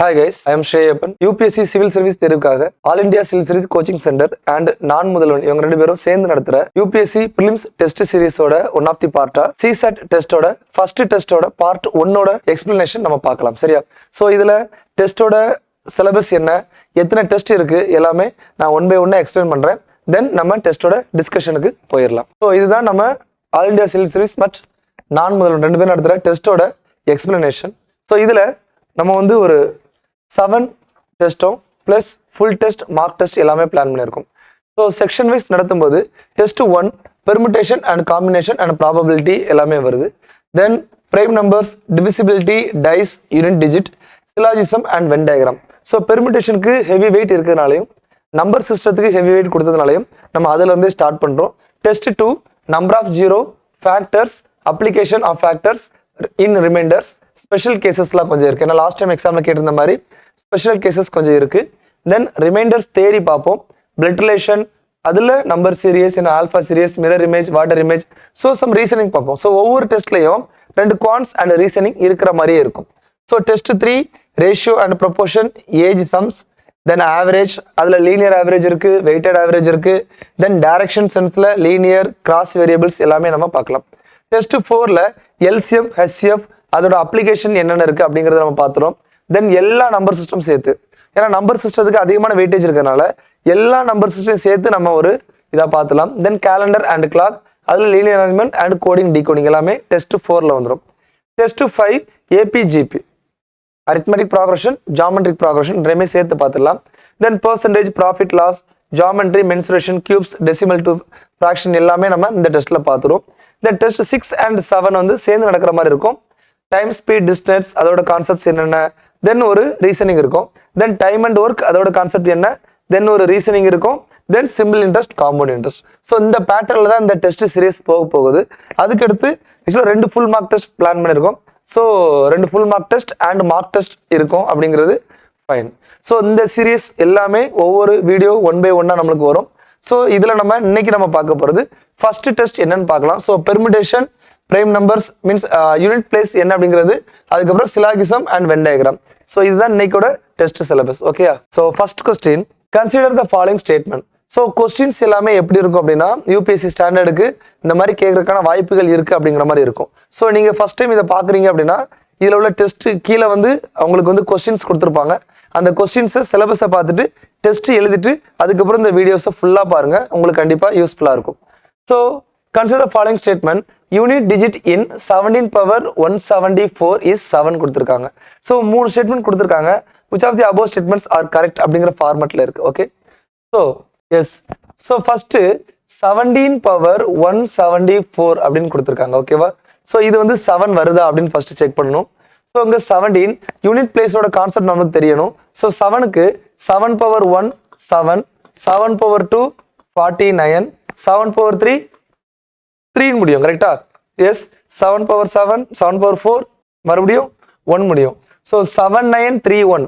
Hi guys, I am Shreyapan. UPSC civil service தேர்வுக்காக all India civil service coaching centre and Naan Mudhalvan இவங்க ரெண்டு பேரும் சேர்ந்து நடத்துற UPSC பிலிம்ஸ் டெஸ்ட் சீரிஸோட ஒன் ஆஃப் தி பார்ட்டா CSAT டெஸ்டோட ஃபர்ஸ்ட் டெஸ்டோட பார்ட் 1ஓட எக்ஸ்பிளனேஷன் நம்ம பார்க்கலாம். சரியா? ஸோ இதுல டெஸ்டோட சிலபஸ் என்ன, எத்தனை டெஸ்ட் இருக்கு எல்லாமே நான் ஒன் பை ஒன்னா எக்ஸ்பிளைன் பண்றேன். தென் நம்ம டெஸ்டோட டிஸ்கஷனுக்கு போயிடலாம். ஸோ இதுதான் நம்ம ஆல் இந்தியா சிவில் சர்வீஸ் மற்றும் நான் முதல்வன் ரெண்டு பேரும் நடத்துற டெஸ்டோட எக்ஸ்பிளனேஷன். ஸோ இதுல நம்ம வந்து ஒரு 7 டெஸ்ட்டும் plus full test mock test எல்லாமே பிளான் பண்ணியிருக்கோம். ஸோ செக்ஷன் வைஸ் நடத்தும் போது test 1 permutation and combination and probability எல்லாமே வருது. Then prime numbers, divisibility, dice, unit digit, syllogism and Venn diagram. So பெர்முடேஷனுக்கு ஹெவி வெயிட் இருக்கிறதுனாலையும் நம்பர் சிஸ்டத்துக்கு ஹெவி வெயிட் கொடுத்ததுனாலையும் நம்ம அதுல இருந்தே ஸ்டார்ட் பண்றோம். Test 2 number of zero, factors, application of factors in remainders, special கேசஸ்லாம் கொஞ்சம் இருக்கு. ஏன்னா லாஸ்ட் டைம் எக்ஸாம்ல கேட்டிருந்த மாதிரி ஸ்பெஷல் கேசஸ் கொஞ்சம் இருக்கு. தென் ரிமைண்டர்ஸ் தேரி பார்ப்போம், பிளட் ரிலேஷன், அதுல number series, alpha series, mirror image, water image, so some reasoning பார்ப்போம். ஸோ ஒவ்வொரு டெஸ்ட்லையும் 2 குவான்ஸ் அண்ட் ரீசனிங் இருக்கிற மாதிரியே இருக்கும். So test 3 ratio and proportion, age sums, then average, அதுல லீனியர் ஆவரேஜ் இருக்கு, வெயிட்டட் ஆவரேஜ் இருக்கு, தென் டைரக்ஷன் சென்ஸ்ல லீனியர், கிராஸ் வேரியபிள்ஸ் எல்லாமே நம்ம பார்க்கலாம். டெஸ்ட் 4ல எல்சிஎம், ஹெச்சிஎஃப், அதோட அப்ளிகேஷன் என்னென்ன இருக்கு அப்படிங்கறத நம்ம பார்த்துறோம். தென் எல்லா நம்பர் சிஸ்டம் சேர்த்து, ஏன்னா நம்பர் சிஸ்டத்துக்கு அதிகமான வெயிட்டேஜ் இருக்கிறதுனால எல்லா நம்பர் சிஸ்டம் சேர்த்து நம்ம ஒரு இதா பார்த்துலாம். தென் கேலண்டர் அண்ட் கிளாக், அதுல linear arrangement and coding decoding எல்லாமே டெஸ்ட் 4ல வந்துடும். Test 5 AP GP, arithmetic progression, geometric progression ரெண்டுமே சேர்த்து பார்த்துடலாம். Then percentage, profit loss, geometry, mensuration, cubes, decimal to fraction எல்லாமே நம்ம இந்த டெஸ்ட்ல பார்த்துருவோம். தென் டெஸ்ட் 6 அண்ட் 7 வந்து சேர்ந்து நடக்கிற மாதிரி இருக்கும். டைம், ஸ்பீட், டிஸ்டன்ஸ், அதோட கான்செப்ட்ஸ் என்னென்ன, தென் ஒரு ரீசனிங் இருக்கும். தென் டைம் அண்ட் ஒர்க், அதோட கான்செப்ட் என்ன, தென் ஒரு ரீசனிங் இருக்கும். Then simple interest, compound interest. So இந்த பேட்டர்ல தான் இந்த டெஸ்ட் சீரிஸ் போகுது. அதுக்கடுத்து ஆக்சுவலாக 2 ஃபுல் மார்க் டெஸ்ட் பிளான் பண்ணியிருக்கோம். So 2 full mark test and mark test இருக்கும் அப்படிங்கிறது ஃபைன். ஸோ இந்த சீரிஸ் எல்லாமே ஒவ்வொரு வீடியோ ஒன் பை ஒன்னா நம்மளுக்கு வரும். ஸோ இதுல இன்னைக்கு நம்ம பார்க்க போறது ஃபர்ஸ்ட் டெஸ்ட் என்னன்னு பார்க்கலாம். So permutation, prime numbers means unit place என்ன அப்படிங்கிறது, அதுக்கப்புறம் syllogism and Venn diagram. So இதுதான் இன்னைக்கோட டெஸ்ட் சிலபஸ். ஓகேயா? So first question, consider the following statement. So questions எல்லாமே எப்படி இருக்கும் அப்படின்னா யூபிஎஸ்சி ஸ்டாண்டர்டுக்கு இந்த மாதிரி கேட்கறதுக்கான வாய்ப்புகள் இருக்கு அப்படிங்கிற மாதிரி இருக்கும். ஸோ நீங்க ஃபர்ஸ்ட் டைம் இதை பாக்குறீங்க அப்படின்னா இதுல உள்ள டெஸ்ட் கீழே அவங்களுக்கு கொஸ்டின்ஸ் கொடுத்துருப்பாங்க. அந்த கொஸ்டின்ஸை சிலபஸை பார்த்துட்டு டெஸ்ட் எழுதிட்டு அதுக்கப்புறம் இந்த வீடியோஸை ஃபுல்லா பாருங்க, உங்களுக்கு கண்டிப்பா யூஸ்ஃபுல்லா இருக்கும். So consider the following statement. Unit digit in 17 power 174 is 7 கொடுத்திருக்காங்க. So 3 ஸ்டேட்மெண்ட் கொடுத்திருக்காங்க. Which of the above statements are correct அப்படிங்கிற ஃபார்மட்ல இருக்கு. Okay, so yes, so first 17 power 174 அப்படின்னு கொடுத்திருக்காங்க. ஓகேவா? so இது 7 வருதா அப்படின்னு ஃபர்ஸ்ட் செக் பண்ணணும். so இங்க 17 யூனிட் பிளேஸோட கான்செப்ட் நமக்கு தெரியணும். so 7க்கு 7 power 1 7, 7 power 2 49, 7 power 3 3 முடியும். கரெக்டா? எஸ், 7 power 7, 7 power 4 மறுபடியும் 1 முடியும். ஸோ 7931,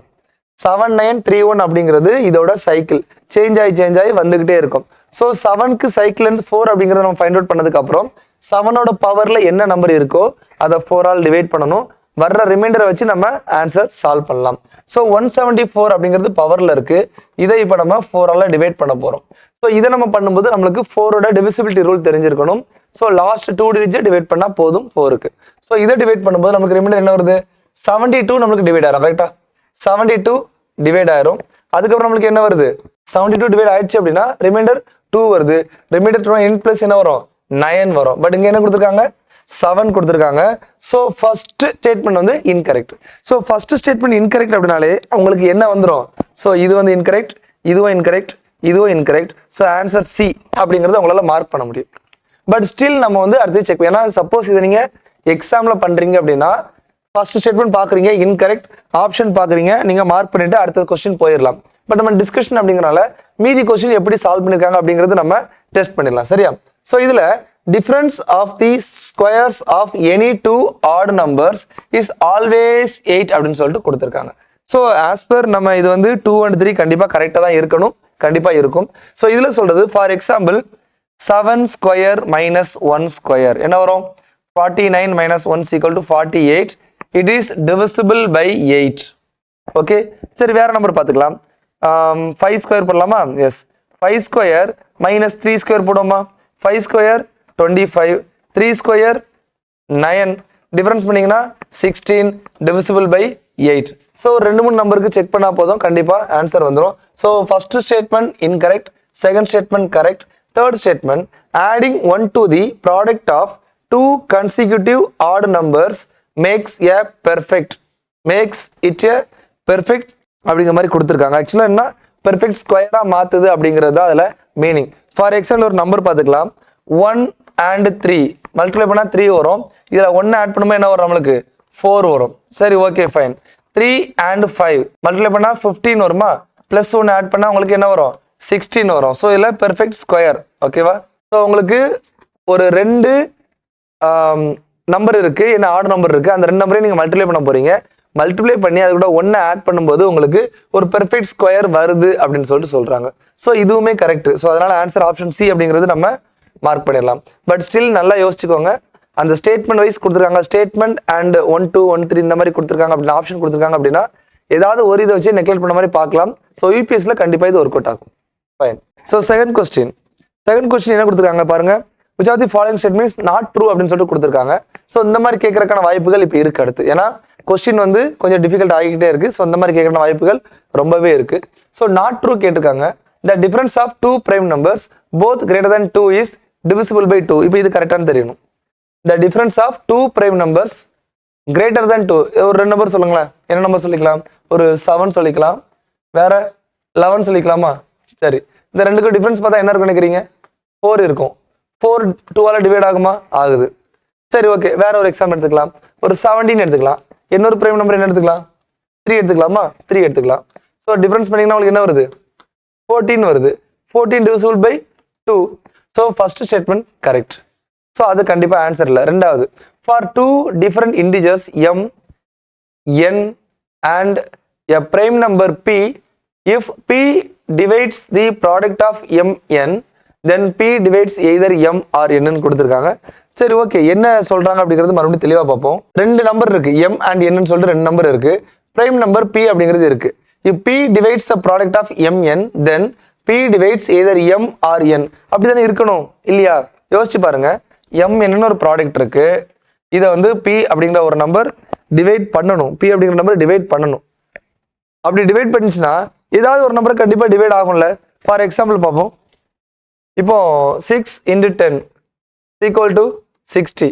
7931 அப்படிங்கிறது இதோட சைக்கிள் சேஞ்ச் ஆகி வந்துகிட்டே இருக்கும். ஸோ 7க்கு சைக்கிள் 4 அப்படிங்கிறத நம்ம ஃபைண்ட் அவுட் பண்ணதுக்கு அப்புறம் 7ஓட பவர்ல என்ன நம்பர் இருக்கோ அதை 4 ஆல் டிவைட் பண்ணணும். வர்ற ரிமைண்டரை வச்சு நம்ம ஆன்சர் சால்வ் பண்ணலாம். ஸோ 174 அப்படிங்கிறது பவர்ல இருக்கு. இதை இப்போ நம்ம 4 ஆல் டிவைட் பண்ண போறோம். ஸோ இதை நம்ம பண்ணும்போது நம்மளுக்கு 4ஓட டிவிசிபிலிட்டி ரூல் தெரிஞ்சிருக்கணும். ஸோ லாஸ்ட் 2 டிஜிட் டிவைட் பண்ணா போதும் 4க்கு. ஸோ இதை டிவைட் பண்ணும்போது நமக்கு ரிமைண்டர் என்ன வருது? 72 நம்மளுக்கு டிவைட் ஆயிரும். கரெக்டா? 72 டிவைட் ஆயிரும். அதுக்கப்புறம் நம்மளுக்கு என்ன வருது? 72 டிவைட் ஆயிடுச்சு அப்படின்னா ரிமைண்டர் 2 வருது. ரிமைண்டர் 2 n பிளஸ் என்ன வரும்? 9 வரும். பட் இங்க என்ன கொடுத்துருக்காங்க? 7 கொடுத்துருக்காங்க. So first statement incorrect. So first statement incorrect அப்படின்னாலே உங்களுக்கு என்ன வந்துடும்? ஸோ இது இன்கரெக்ட், இதுவும் இன்கரெக்ட், இதுவும் இன்கரெக்ட். ஸோ ஆன்சர் சி அப்படிங்கறத உங்களால மார்க் பண்ண முடியும். பட் ஸ்டில் நம்ம அடுத்து செக், ஏன்னா சப்போஸ் இதை நீங்க எக்ஸாம்ல பண்றீங்க அப்படின்னா ஃபர்ஸ்ட் ஸ்டேட்மெண்ட் பாக்குறீங்க இன்கரெக்ட், ஆப்ஷன் பாக்குறீங்க, நீங்க மார்க் பண்ணிட்டு அடுத்த கொஸ்டின் போயிடலாம். பட் நம்ம டிஸ்கஷன் அப்படிங்கறனால மீதி கொஸ்டின் எப்படி சால்வ் பண்ணிருக்காங்க அப்படிங்கறது நம்ம டெஸ்ட் பண்ணிடலாம். சரியா? ஸோ இதுல difference of the squares of any two odd numbers is always 8 அப்படின்னு சொல்லிட்டு கொடுத்திருக்காங்க. ஸோ ஆஸ் பர் நம்ம இது 2 and 3 கண்டிப்பா கரெக்டா தான் இருக்கணும், கண்டிப்பா இருக்கும். ஸோ இதுல சொல்றது for example 7 square minus 1 square என்ன வரும்? 49 minus 1 is equal to 48. It is divisible by 8. Okay, சரி வேற நம்பர் பார்த்துக்கலாம். 5 ஸ்கொயர் போடலாமா? எஸ், 5 ஸ்கொயர் மைனஸ் 3 ஸ்கொயர் போடுவோமா? 5 ஸ்கொயர் 25, 3 ஸ்கொயர் 9, டிஃபரன்ஸ் பண்ணீங்கன்னா 16 டிவிசிபிள் பை 8. ஸோ 2-3 நம்பருக்கு செக் பண்ணா போதும், கண்டிப்பா ஆன்சர் வந்துடும். So first statement incorrect, second statement correct, third statement adding 1 to the product of 2 consecutive odd numbers makes a perfect, makes it a perfect அப்படிங்கிற மாதிரி கொடுத்துருக்காங்க. ஆக்சுவலாக என்ன பெர்ஃபெக்ட் ஸ்கொயராக மாற்றுது அப்படிங்கிறது தான் அதில் மீனிங். ஃபார் எக்ஸாம்பிள் ஒரு நம்பர் பார்த்துக்கலாம். 1 and 3 மல்டிப்ளை பண்ணால் 3 வரும். இதில் 1 ஆட் பண்ணும்போது என்ன வரும் நம்மளுக்கு? 4 வரும். சரி, ஓகே ஃபைன். 3 and 5 மல்டிப்ளை பண்ணால் 15 வருமா? ப்ளஸ் 1 ஆட் பண்ணால் உங்களுக்கு என்ன வரும்? 16 வரும். ஸோ இதில் பெர்ஃபெக்ட் ஸ்கொயர். ஓகேவா? ஸோ உங்களுக்கு ஒரு 2 நம்பர் இருக்கு, என்ன ஆட் நம்பர் இருக்கு, அந்த 2 நம்பரையும் நீங்கள் மல்டிப்ளை பண்ண போறீங்க. மல்டிப்ளை பண்ணி அது கூட 1 ஆட் பண்ணும்போது உங்களுக்கு ஒரு பெர்ஃபெக்ட் ஸ்கொயர் வருது அப்படின்னு சொல்லிட்டு சொல்றாங்க. ஸோ இதுவுமே கரெக்ட். ஸோ அதனால ஆன்சர் ஆப்ஷன் சி அப்படிங்கிறது நம்ம மார்க் பண்ணிடலாம். பட் ஸ்டில் நல்லா யோசிச்சுக்கோங்க, அந்த ஸ்டேட்மெண்ட் வைஸ் கொடுத்துருக்காங்க. ஸ்டேட்மெண்ட் அண்ட் 1 2 1 3 இந்த மாதிரி கொடுத்துருக்காங்க அப்படின்னு ஆப்ஷன் கொடுத்துருக்காங்க அப்படின்னா ஏதாவது ஒரு இதை வச்சு நெக்லெக்ட் பண்ண மாதிரி பார்க்கலாம். ஸோ யூபிஎஸ்ல கண்டிப்பா இது ஒர்க் அவுட் ஆகும். ஃபைன். ஸோ செகண்ட் கொஸ்டின் என்ன கொடுத்துருக்காங்க பாருங்க. which of the following statements not true அப்படின்னு சொல்லிட்டு கொடுத்துருக்காங்க. ஸோ இந்த மாதிரி கேட்கறதுக்கான வாய்ப்புகள் இப்போ இருக்கு அடுத்து. ஏன்னா கொஸ்டின் வந்து கொஞ்சம் டிஃபிகல்ட் ஆகிக்கிட்டே இருக்கு. ஸோ இந்த மாதிரி கேட்கற வாய்ப்புகள் ரொம்பவே இருக்கு. ஸோ நாட் ட்ரூ கேட்டிருக்காங்க. the difference of 2 prime numbers both greater than 2 is divisible by 2. இப்போ இது கரெக்டானு தெரியணும். the difference of 2 prime numbers greater than 2, ஒரு 2 நம்பர் சொல்லுங்களேன். என்ன நம்பர் சொல்லிக்கலாம்? ஒரு 7 சொல்லிக்கலாம், வேற 11 சொல்லிக்கலாமா? சரி, இந்த ரெண்டுக்கும் டிஃபரன்ஸ் பார்த்தா என்ன இருக்கும் நினைக்கிறீங்க? 4 இருக்கும். 4 2ஆல டிவைட் ஆகுமா? ஆகுது. சரி, ஓகே, வேற ஒரு எக்ஸாம்பிள் எடுத்துக்கலாம். ஒரு 17 எடுத்துக்கலாம். இன்னொரு பிரைம் நம்பர் என்ன எடுத்துக்கலாம்? 3 எடுத்துக்கலாமா? 3 எடுத்துக்கலாம். ஸோ டிஃபரன்ஸ் பண்ணீங்கன்னா உங்களுக்கு என்ன வருது? 14 வருது. 14 divisible by 2. So first statement correct. So அது கண்டிப்பா ஆன்சர் இல்லை. ரெண்டாவது, for 2 different integers m, n and a prime number p, if p divides the product of mn, then p divides either m or n ன்னு கொடுத்துருக்காங்க. சரி, okay, என்ன சொல்றாங்க அப்படிங்கிறது மறுபடியும் தெளிவா பார்ப்போம். 2 நம்பர் இருக்கு, m and n ன்னு சொல்லிட்டு 2 நம்பர் இருக்கு. பிரைம் நம்பர் p அப்படிங்கிறது இருக்கு. if p divides the product of mn, then p divides either m or n. அப்படிதானே இருக்கணும் இல்லையா? யோசிச்சு பாருங்க. m n ஒரு ப்ராடக்ட் இருக்கு. இதை வந்து p அப்படிங்கிற ஒரு நம்பர் டிவைட் பண்ணணும். p அப்படிங்கிற நம்பர் டிவைட் பண்ணணும். அப்படி டிவைட் பண்ணிச்சுன்னா ஏதாவது ஒரு நம்பர் கண்டிப்பா டிவைட் ஆகும்ல. ஃபார் எக்ஸாம்பிள் பார்ப்போம். இப்போ 6 into 10 equal to 60.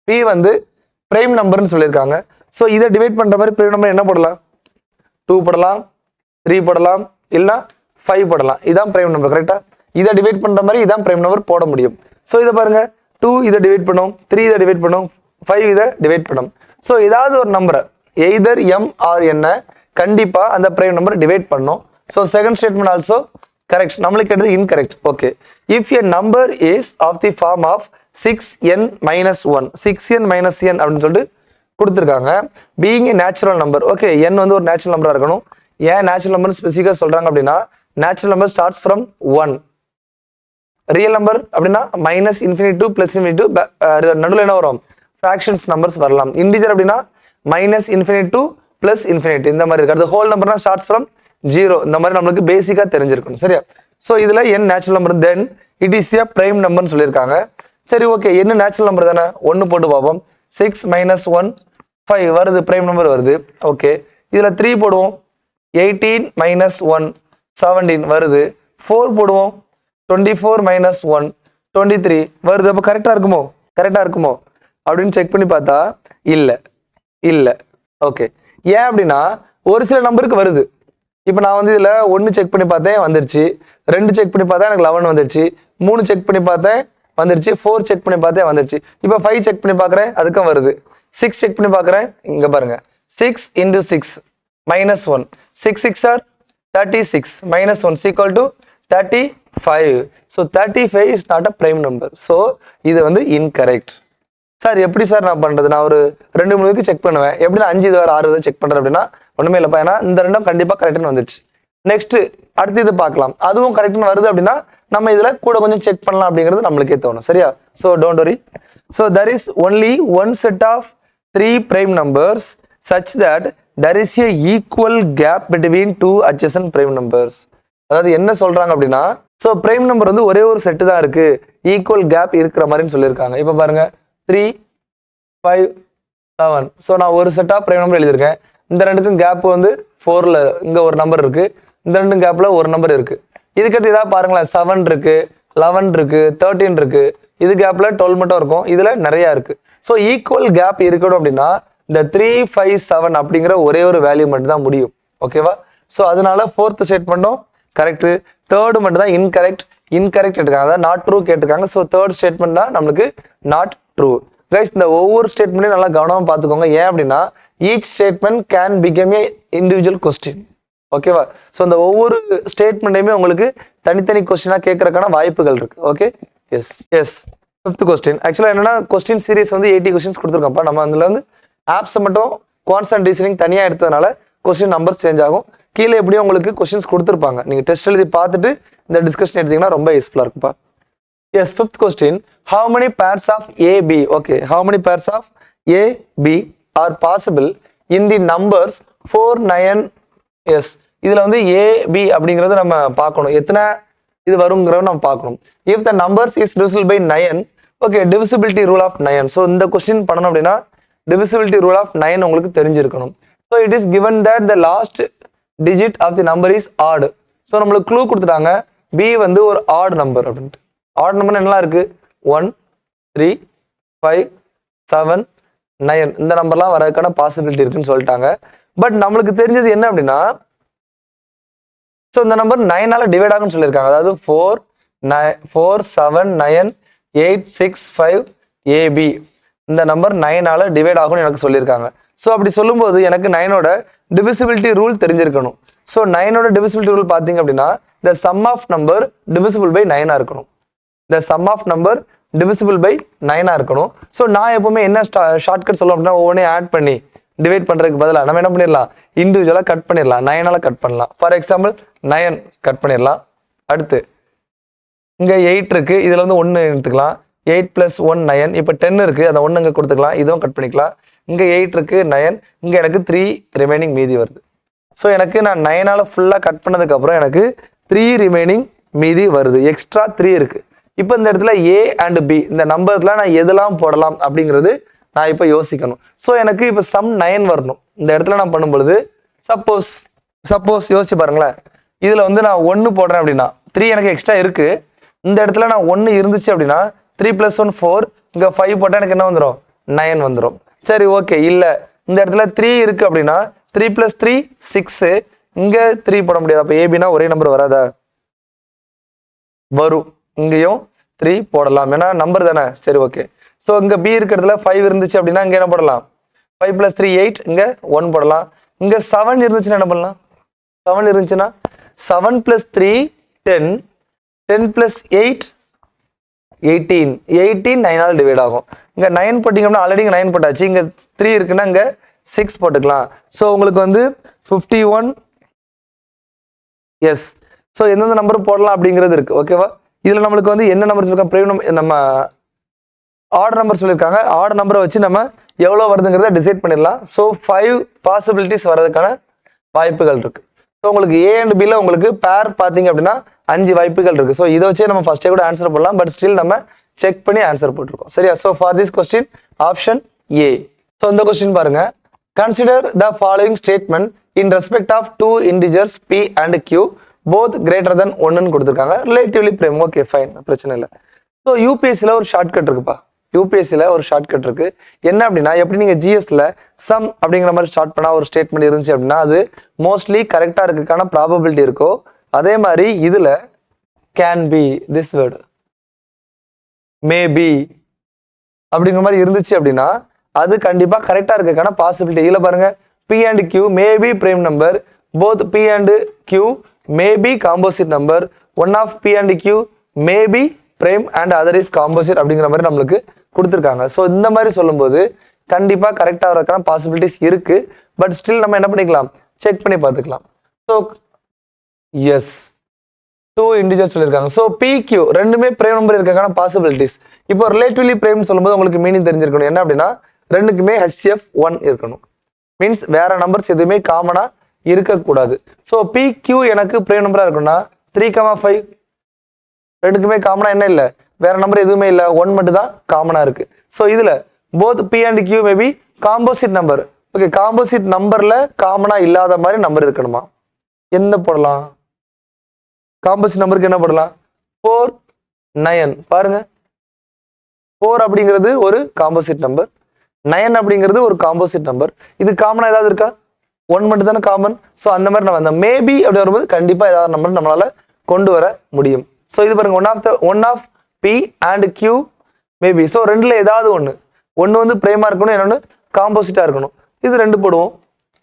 p வந்து பிரைம் நம்பர்னு சொல்லியிருக்காங்க. ஸோ இதை டிவைட் பண்ற மாதிரி பிரைம் நம்பர் என்ன போடலாம்? 2 போடலாம், 3 போடலாம், இல்லைன்னா 5 போடலாம். இதான் பிரைம் நம்பர். கரெக்டா? இதை டிவைட் பண்ற மாதிரி இதான் பிரைம் நம்பர் போட முடியும். ஸோ இதை பாருங்க, 2 இதை டிவைட் பண்ணும், 3 இதை டிவைட் பண்ணும், 5 இதை டிவைட் பண்ணும். ஸோ ஏதாவது ஒரு நம்பரை எய்தர் m or n கண்டிப்பா அந்த பிரைம் நம்பர் டிவைட் பண்ணும். So second statement also correct. நம்மளுக்கு எடுத்து incorrect. Okay, if a number is of the form of 6n minus 1, 6n minus n அப்படின்னு சொல்லிட்டு கொடுத்துருக்காங்க. Being a natural number. Okay, n வந்து ஒரு நேச்சுரல் நம்பரா இருக்கணும். ஏன் நேச்சுரல் நம்பர் ஸ்பெசிஃபிக்கா சொல்றாங்க அப்படின்னா natural number starts from 1. Real number அப்படின்னா minus infinity to plus infinity நடுவில் என்ன வரும்? ஃபிராக்ஷன்ஸ் நம்பர்ஸ் வரலாம். இன்டிஜர் அப்படின்னா minus infinity to plus infinity இந்த மாதிரி இருக்கு. ஹோல் நம்பர்னா ஸ்டார்ட்ஸ் ஃப்ரம் 0. இந்த மாதிரி நம்மளுக்கு பேசிக்கா தெரிஞ்சிருக்கணும். சரியா? ஸோ இதுல n natural number, then it is a prime நம்பர்னு சொல்லியிருக்காங்க. சரி, ஓகே, என்ன நேச்சுரல் நம்பர் தானே, 1 போட்டு பார்ப்போம். 6 minus 1 5 வருது, பிரைம் நம்பர் வருது. ஓகே, இதுல 3 போடுவோம். 18 minus 1 17 வருது. 4 போடுவோம். 24 minus 1 23 வருது. அப்போ கரெக்டா இருக்குமோ அப்படின்னு செக் பண்ணி பார்த்தா இல்ல. ஓகே, ஏன் அப்படின்னா ஒரு சில நம்பருக்கு வருது. இப்போ நான் வந்து இதுல 1 செக் பண்ணி பார்த்தேன் வந்துருச்சு, 2 செக் பண்ணி பார்த்தேன் எனக்கு 11 வந்துருச்சு, 3 செக் பண்ணி பார்த்தேன் வந்துருச்சு, 4 செக் பண்ணி பார்த்தேன் வந்துருச்சு. இப்போ 5 செக் பண்ணி பார்க்குறேன் அதுக்கும் வருது. 6 செக் பண்ணி பார்க்குறேன், இங்க பாருங்க, 6 into 6 minus 1, 6 6 are 36 minus 1 equal to 35. So 35 is not a prime number. So இது வந்து incorrect. சார் எப்படி சார் நான் பண்றது? நான் ஒரு 2-3 செக் பண்ணுவேன். எப்படின்னா 5 இது 6 செக் பண்றேன் அப்படின்னா ஒண்ணுமே இல்லப்பா. ஏன்னா இந்த ரெண்டும் கண்டிப்பா கரெக்ட்னு வந்துருச்சு. நெக்ஸ்ட் அடுத்து இது பார்க்கலாம். அதுவும் கரெக்ட்னு வருது அப்படின்னா நம்ம இதுல கூட கொஞ்சம் செக் பண்ணலாம் அப்படிங்கிறது நம்மளுக்கே தோணும். சரியா? So don't worry. So there is only one set of 3 prime numbers such that there is a equal gap between two adjacent prime numbers. அதாவது என்ன சொல்றாங்க அப்படின்னா, ஸோ பிரைம் நம்பர் வந்து ஒரே ஒரு செட்டு தான் இருக்கு, ஈக்குவல் கேப் இருக்கிற மாதிரின்னு சொல்லியிருக்காங்க. இப்போ பாருங்க 3, 5, 7. ஸோ நான் ஒரு செட்டா பிரைம் நம்பர் எழுதியிருக்கேன். இந்த ரெண்டுக்கும் கேப் வந்து 4ல இங்க ஒரு நம்பர் இருக்கு, இந்த ரெண்டும் கேப்ல ஒரு நம்பர் இருக்கு. இதுக்கடுத்து ஏதாவது பாருங்களேன், 7 இருக்கு, 11 இருக்கு, 13 இருக்கு. இது கேப்ல 12 மட்டும் இருக்கும், இதுல நிறைய இருக்கு. ஸோ ஈக்குவல் கேப் இருக்கணும் அப்படின்னா இந்த 3, 5, 7 அப்படிங்கிற ஒரே ஒரு வேல்யூ மட்டும் தான் முடியும். ஓகேவா? ஸோ அதனால ஃபோர்த் ஸ்டேட்மெண்ட்டும் கரெக்ட், தேர்டு மட்டும் தான் இன்கரெக்ட் எடுத்துக்காங்க, அதாவது நாட் ட்ரூ கேட்டிருக்காங்க. ஸோ தேர்ட் ஸ்டேட்மெண்ட் தான் நம்மளுக்கு நாட் ட்ரூ. கைஸ், இந்த ஒவ்வொரு ஸ்டேட்மெண்ட்டையும் நல்லா கவனமா பார்த்துக்கோங்க. ஏன் அப்படின்னா each statement can become a individual question. ஓகேவா? ஸோ இந்த ஒவ்வொரு ஸ்டேட்மெண்ட்டையுமே உங்களுக்கு தனித்தனி கொஸ்டினா கேட்கறதுக்கான வாய்ப்புகள் இருக்கு. Okay, yes yes. Fifth question ஆக்சுவலாக என்னன்னா, கொஸ்டின் சீரிஸ் வந்து 80 கொஸ்டின்ஸ் கொடுத்துருக்கோம்ப்பா. நம்ம அதில் வந்து ஆப்ஸை மட்டும் குவான்ட்ஸ் அண்ட் ரீசனிங் தனியாக எடுத்ததுனால கொஸ்டின் நம்பர்ஸ் சேஞ்ச் ஆகும். கீழே எப்படியும் உங்களுக்கு கொஸ்டின்ஸ் கொடுத்துருப்பாங்க, நீங்கள் டெஸ்ட் எழுதி பார்த்துட்டு இந்த டிஸ்கஷன் எடுத்தீங்கன்னா ரொம்ப யூஸ்ஃபுல்லாக இருக்குப்பா. Yes, fifth question, how many pairs of AB, okay, how many pairs of AB are possible in the numbers 4, 9? S, இதில் வந்து AB அப்படிங்கிறது நம்ம பார்க்கணும், எத்தனை இது வருங்கிறத நம்ம பார்க்கணும். If the numbers is divisible by 9, okay, divisibility rule of 9. So இந்த கொஸ்டின் பண்ணணும் அப்படின்னா divisibility rule of 9 உங்களுக்கு தெரிஞ்சிருக்கணும். So it is given that the last digit of the number is odd. So நம்மளுக்கு க்ளூ கொடுத்துட்டாங்க, B வந்து ஒரு add number அப்படின்ட்டு. ஆட் நம்பர் என்னெல்லாம் இருக்கு? 1, 3, 5, 7, 9 இந்த நம்பர்லாம் வரதுக்கான பாசிபிலிட்டி இருக்குன்னு சொல்லிட்டாங்க. பட் நம்மளுக்கு தெரிஞ்சது என்ன அப்படின்னா, ஸோ இந்த நம்பர் 9ஆல டிவைட் ஆகும்னு சொல்லியிருக்காங்க. அதாவது 4, 7, 9, 8, 6, 5 AB இந்த நம்பர் 9ஆல டிவைட் ஆகும்னு எனக்கு சொல்லியிருக்காங்க. ஸோ அப்படி சொல்லும்போது எனக்கு 9ஓட டிவிசிபிலிட்டி ரூல் தெரிஞ்சிருக்கணும். ஸோ 9ஓட டிவிசிபிலிட்டி ரூல் பார்த்தீங்க அப்படின்னா, the sum of number divisible by 9 இருக்கணும். the sum of number divisible by 9 இருக்கணும். ஸோ நான் எப்பவுமே என்ன ஷார்ட்கட் சொல்லுவோம் அப்படின்னா, ஒவ்வொன்றே ஆட் பண்ணி டிவைட் பண்றதுக்கு பதிலாக நம்ம என்ன பண்ணிடலாம், இண்டிவிஜுவலாக கட் பண்ணிடலாம், 9ஆல கட் பண்ணலாம். ஃபார் எக்ஸாம்பிள் 9 கட் பண்ணிடலாம். அடுத்து இங்கே 8 இருக்கு, இதில் வந்து 1 எடுத்துக்கலாம். 8 + 1 9. இப்போ 10 இருக்கு, அந்த 1 இங்கே கொடுத்துக்கலாம், இதுவும் கட் பண்ணிக்கலாம். இங்கே 8 இருக்கு, 9, இங்கே எனக்கு 3 ரிமைனிங் மீதி வருது. ஸோ எனக்கு நான் 9ஆல ஃபுல்லாக கட் பண்ணதுக்கு அப்புறம் எனக்கு 3 ரிமைனிங் மீதி வருது, எக்ஸ்ட்ரா 3 இருக்கு. இப்போ இந்த இடத்துல A and B இந்த நம்பர்ஸ்லாம் நான் எதெல்லாம் போடலாம் அப்படிங்கிறது நான் இப்போ யோசிக்கணும். ஸோ எனக்கு இப்போ சம் 9 வரணும். இந்த இடத்துல நான் பண்ணும்பொழுது சப்போஸ் யோசிச்சு பாருங்களேன், இதில் வந்து நான் 1 போடுறேன் அப்படின்னா 3 எனக்கு எக்ஸ்ட்ரா இருக்கு. இந்த இடத்துல நான் 1 இருந்துச்சு அப்படின்னா 3 + 1 4, இங்கே 5 போட்டால் எனக்கு என்ன வந்துடும், 9 வந்துடும். சரி, ஓகே. இல்லை இந்த இடத்துல 3 இருக்கு அப்படின்னா 3 + 3 6, இங்கே 3 போட முடியாது. அப்போ ஏபினா ஒரே நம்பர் வராதா? வரும். இங்கேயும் 3 போடலாம், ஏன்னா நம்பர் தானே. சரி, ஓகே. ஸோ இங்கே பி இருக்கிறதுல 5 இருந்துச்சு அப்படின்னா இங்கே என்ன போடலாம், 5 + 3 8, இங்கே 1 போடலாம். இங்கே 7 இருந்துச்சுன்னா என்ன பண்ணலாம், 7 இருந்துச்சுன்னா 7 + 3 10, 10 + 8 18, 18 9ஆல் டிவைட் ஆகும். இங்கே 9 போட்டிங்கன்னா ஆல்ரெடி இங்கே 9 போட்டாச்சு, இங்கே 3 இருக்குன்னா இங்கே 6 போட்டுக்கலாம். ஸோ உங்களுக்கு வந்து 51. எஸ், ஸோ எந்தெந்த நம்பர் போடலாம் அப்படிங்கிறது இருக்கு. ஓகேவா? இதில் நம்மளுக்கு வந்து என்ன நம்பர் சொல்லியிருக்காங்க, பிரைம் நம்ம ஆர்டர் நம்பர் சொல்லியிருக்காங்க. ஆர்டர் நம்பரை வச்சு நம்ம எவ்வளோ வருதுங்கிறத டிசைட் பண்ணிடலாம். ஸோ 5 பாசிபிலிட்டிஸ் வர்றதுக்கான வாய்ப்புகள் இருக்கு. ஸோ உங்களுக்கு A and Bல உங்களுக்கு பேர் பார்த்தீங்க அப்படின்னா 5 வாய்ப்புகள் இருக்கு. ஸோ இதை வச்சே நம்ம ஃபர்ஸ்டே கூட ஆன்சர் பண்ணலாம், பட் ஸ்டில் நம்ம செக் பண்ணி ஆன்சர் போட்டிருக்கோம். சரியா? So for this question option A. So இந்த கொஸ்டின் பாருங்க, consider the following statement in respect of 2 integers P and Q both greater than 1 கொடுத்துருக்காங்க. Relatively prime. ஓகே, ஃபைன், பிரச்சனை இல்லை. ஸோ யூபிஎஸ்சியில் ஒரு ஷார்ட்கட் இருக்குப்பா. யூபிஎஸ்சியில் ஒரு ஷார்ட்கட் இருக்கு. என்ன அப்படின்னா, எப்படி நீங்கள் ஜிஎஸ்ல சம் அப்படிங்கிற மாதிரி ஸ்டார்ட் பண்ணால் ஒரு ஸ்டேட்மெண்ட் இருந்துச்சு அப்படின்னா அது மோஸ்ட்லி கரெக்டாக இருக்குக்கான ப்ராபபிலிட்டி இருக்கோ, அதே மாதிரி இதில் can be, this word maybe அப்படிங்கிற மாதிரி இருந்துச்சு அப்படின்னா அது கண்டிப்பாக கரெக்டாக இருக்குக்கான பாசிபிலிட்டி. இதில் பாருங்க, P and Q may be prime number, both P and Q may be composite number, one of P and Q may be prime and other is composite அப்படிங்கிற மாதிரி நம்மளுக்கு கொடுத்துருக்காங்க. ஸோ இந்த மாதிரி சொல்லும்போது கண்டிப்பாக கரெக்டாக வரதுக்கான பாசிபிலிட்டிஸ் இருக்கு. பட் ஸ்டில் நம்ம என்ன பண்ணிக்கலாம், செக் பண்ணி பார்த்துக்கலாம். ஸோ எஸ், 2 integers சொல்லியிருக்காங்க. ஸோ PQ ரெண்டுமே பிரைம் நம்பர் இருக்கான பாசிபிலிட்டிஸ். இப்போ ரிலேட்டிவ்லி பிரைம் சொல்லும்போது உங்களுக்கு மீனிங் தெரிஞ்சிருக்கணும். என்ன அப்படின்னா ரெண்டுக்குமே HCF 1 இருக்கணும். மீன்ஸ் வேற நம்பர்ஸ் எதுவுமே காமனா இருக்கக்கூடாது. ஸோ PQ எனக்கு பிரைம் நம்பரா இருக்குன்னா 3,5 ரெண்டுக்குமே காமனா என்ன இல்லை, வேற நம்பர் எதுவுமே இல்லை, 1 மட்டும் தான் காமனா இருக்கு. ஸோ இதுல both P and Q maybe composite number. Okay, composite நம்பர்ல காமனா இல்லாத மாதிரி நம்பர் இருக்கணுமா? என்ன போடலாம்? காம்போசிட் நம்பருக்கு என்ன போடலாம்? 4, 9. பாருங்க, 4 அப்படிங்கிறது ஒரு காம்போசிட் நம்பர், 9 அப்படிங்கிறது ஒரு காம்போசிட் நம்பர். இது காமனா ஏதாவது இருக்கா? 1 மட்டும் தானே காமன். ஸோ அந்த மாதிரி நம்ம அந்த மேபி அப்படி வரும்போது கண்டிப்பா ஏதாவது நம்பர் நம்மளால கொண்டு வர முடியும். ஸோ இது பாருங்க, one of P and Q maybe. So ரெண்டுல ஏதாவது ஒன்று வந்து பிரைமா இருக்கணும், இன்னொன்று காம்போசிட்டா இருக்கணும். இது 2 போடுவோம்,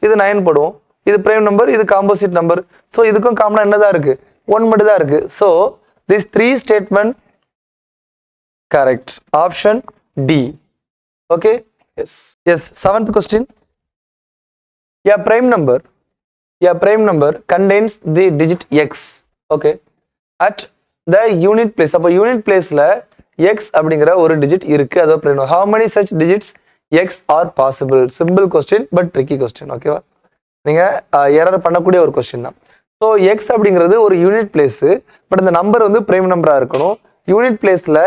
இது 9 போடுவோம். இது பிரைம் நம்பர், இது காம்போசிட் நம்பர். ஸோ இதுக்கும் காமனா என்னதான் இருக்கு? 1 மட்டும் தான் இருக்கு. So this 3 statement correct. Option D. Okay, yes. 7th question. A prime number contains the digit x. Okay, at the unit place. அப்போ யூனிட் பிளேஸ்ல x அப்படிங்கிற ஒரு டிஜிட் இருக்கு, அது prime. How many such digits x are possible? Simple question but tricky question. ஓகேவா, நீங்க error பண்ணக்கூடிய ஒரு கொஸ்டின் தான். ஸோ x அப்படிங்கிறது ஒரு யூனிட் பிளேஸ், பட் இந்த நம்பர் வந்து பிரைம் நம்பரா இருக்கணும். யூனிட் பிளேஸ்ல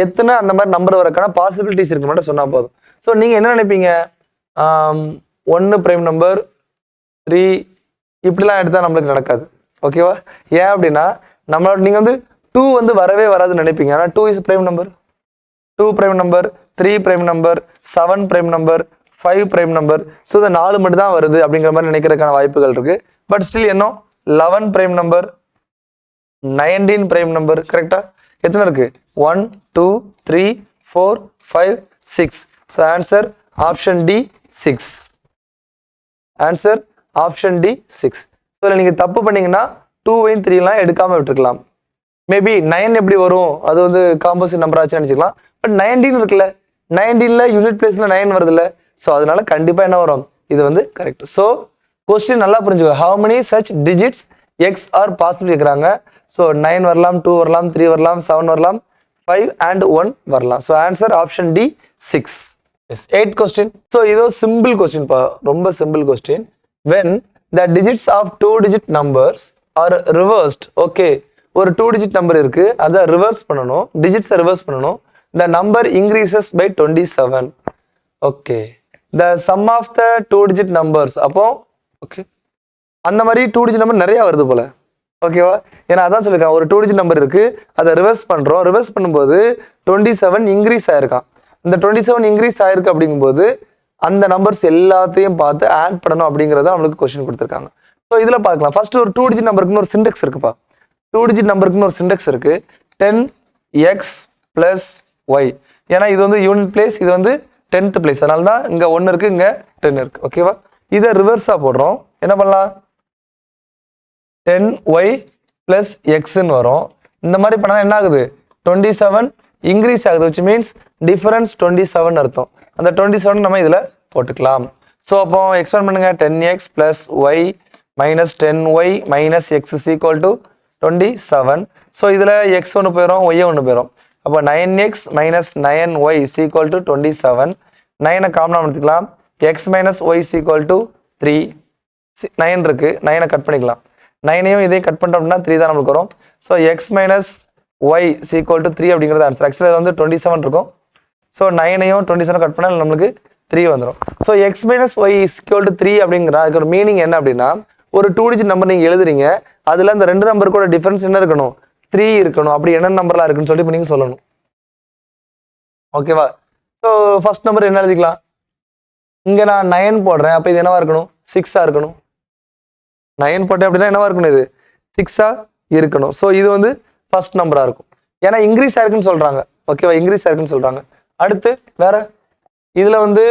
எத்தனை அந்த மாதிரி நம்பர் வரக்கான பாசிபிலிட்டிஸ் இருக்கு மட்டும் சொன்னா போதும். ஸோ நீங்க என்ன நினைப்பீங்க? 1 பிரைம் நம்பர், 3 இப்படிலாம் எடுத்தா நம்மளுக்கு நடக்காது. ஓகேவா, ஏன் அப்படின்னா நம்மளோட நீங்க வந்து 2 வந்து வரவே வராதுன்னு நினைப்பீங்க. ஆனால் 2 is prime number, 2 prime number, 3 prime number, 7 prime number, 5 prime number. So இந்த 4 மட்டும் தான் வருது அப்படிங்கிற மாதிரி நினைக்கிறதுக்கான வாய்ப்புகள் இருக்கு. பட் ஸ்டில் என்ன, 11 பிரைம் நம்பர், 19 பிரைம் நம்பர். கரெக்டா எத்தனை இருக்கு? 1, 2, 3, 4, 5, 6. So answer option D 6. Answer option D 6. So நீங்க தப்பு பண்ணீங்கன்னா 2வையும் 3லாம் எடுக்காம விட்டுருக்கலாம். மேபி 9 எப்படி வரும், அது வந்து காம்போசிட் நம்பர் ஆச்சுன்னு நினைச்சுக்கலாம். பட் 19 இருக்குல்ல, 19ல யூனிட் பிளேஸ்ல 9 வருது இல்ல, ஸோ அதனால கண்டிப்பா என்ன வரும், இது வந்து கரெக்ட். ஸோ கொஸ்டின் நல்லா புரிஞ்சுக்கோ. How many such digits X R possible கேட்குறாங்க. ஸோ 9 வரலாம், 2 வரலாம், 3 வரலாம், 7 வரலாம், 5 and 1 வரலாம். So answer option D 6. Yes. 8th question. So இதோ சிம்பிள் கொஸ்டின் பா, ரொம்ப simple question. when the digits of 2-digit numbers are reversed. Okay, ஒரு 2-digit நம்பர் இருக்கு, அதை ரிவர்ஸ் பண்ணணும், டிஜிட்ஸை ரிவர்ஸ் பண்ணணும். the number increases by 27. Okay, the sum of the 2-digit numbers. அப்போ ஓகே, அந்த மாதிரி 2-digit நம்பர் நிறைய வருது போல. ஓகேவா, ஏன்னா அதான் சொல்லியிருக்கான், ஒரு 2-digit நம்பர் இருக்கு, அதை ரிவர்ஸ் பண்றோம். ரிவர்ஸ் பண்ணும்போது 27 இன்க்ரீஸ் ஆயிருக்கான். இந்த 27 இன்க்ரீஸ் ஆயிருக்கு அப்படிங்கும்போது அந்த நம்பர்ஸ் எல்லாத்தையும் பார்த்து ஆட் பண்ணணும் அப்படிங்கிறத நம்மளுக்கு கொஸ்டின் கொடுத்துருக்காங்க. ஸோ இதுல பார்க்கலாம். ஃபர்ஸ்ட் ஒரு 2-digit நம்பருக்குன்னு ஒரு சிண்டெக்ஸ் இருக்குப்பா. 2-digit நம்பருக்குன்னு ஒரு சிண்டெக்ஸ் இருக்கு, 10x + y. ஏன்னா இது வந்து யூனிட் பிளேஸ், இது வந்து 10th பிளேஸ், அதனால தான் இங்க 1 இருக்கு, இங்க 10 இருக்கு. ஓகேவா, இதை ரிவர்ஸா போடுறோம். என்ன பண்ணலாம்? 10y + xன்னு வரும். இந்த மாதிரி பண்ணா என்ன ஆகுது? 27 இன்க்ரீஸ் ஆகுது, which means டிஃபரன்ஸ் 27 அர்த்தம். அந்த 27 நம்ம இதுல போட்டுக்கலாம். ஸோ அப்போ எக்ஸ்பேண்ட் பண்ணுங்க. 10x + y - 10y - x = 27. So இதுல x ஒன்று போயிடும், y ஒன்று போயிடும். அப்போ 9x - 9y = 27. 9 காமனாக எடுத்துக்கலாம். x - y = 3. 9 இருக்கு, 9 கட் பண்ணிக்கலாம். 9ஐயும் இதையும் கட் பண்ணிட்டோம் அப்படின்னா 3 தான் நம்மளுக்கு வரும். ஸோ x - y = 3 அப்படிங்கிறது ஆன்சர். ஆக்சுவலாக வந்து 27 இருக்கும். ஸோ 9ஐயும் 27 கட் பண்ணால் நம்மளுக்கு 3 வந்துடும். ஸோ x - y = 3 அப்படிங்கிற அதுக்கு ஒரு மீனிங் என்ன அப்படின்னா, ஒரு 2-digit நம்பர் நீங்க எழுதுறீங்க, அதுல அந்த 2 நம்பருக்கோட டிஃபரன்ஸ் என்ன இருக்கணும்? 3 இருக்கணும். அப்படி என்ன நம்பர்லாம் இருக்குன்னு சொல்லி நீங்க சொல்லணும். ஓகேவா, ஸோ ஃபர்ஸ்ட் நம்பர் என்ன எழுதிக்கலாம்? இங்க நான் 9 போடுறேன், அப்ப இது என்னவா இருக்கணும்? 6ஆ இருக்கணும். 9 போட்டேன் அப்படின்னா என்னவா இருக்கணும்? இது 6ஆ இருக்கணும். ஸோ இது வந்து ஃபர்ஸ்ட் நம்பரா இருக்கும், ஏன்னா இன்க்ரீஸ் ஆயிருக்குன்னு சொல்றாங்க. ஓகேவா, இன்க்ரீஸ் ஆயிருக்குன்னு சொல்றாங்க. அடுத்து வேற இதுல வந்து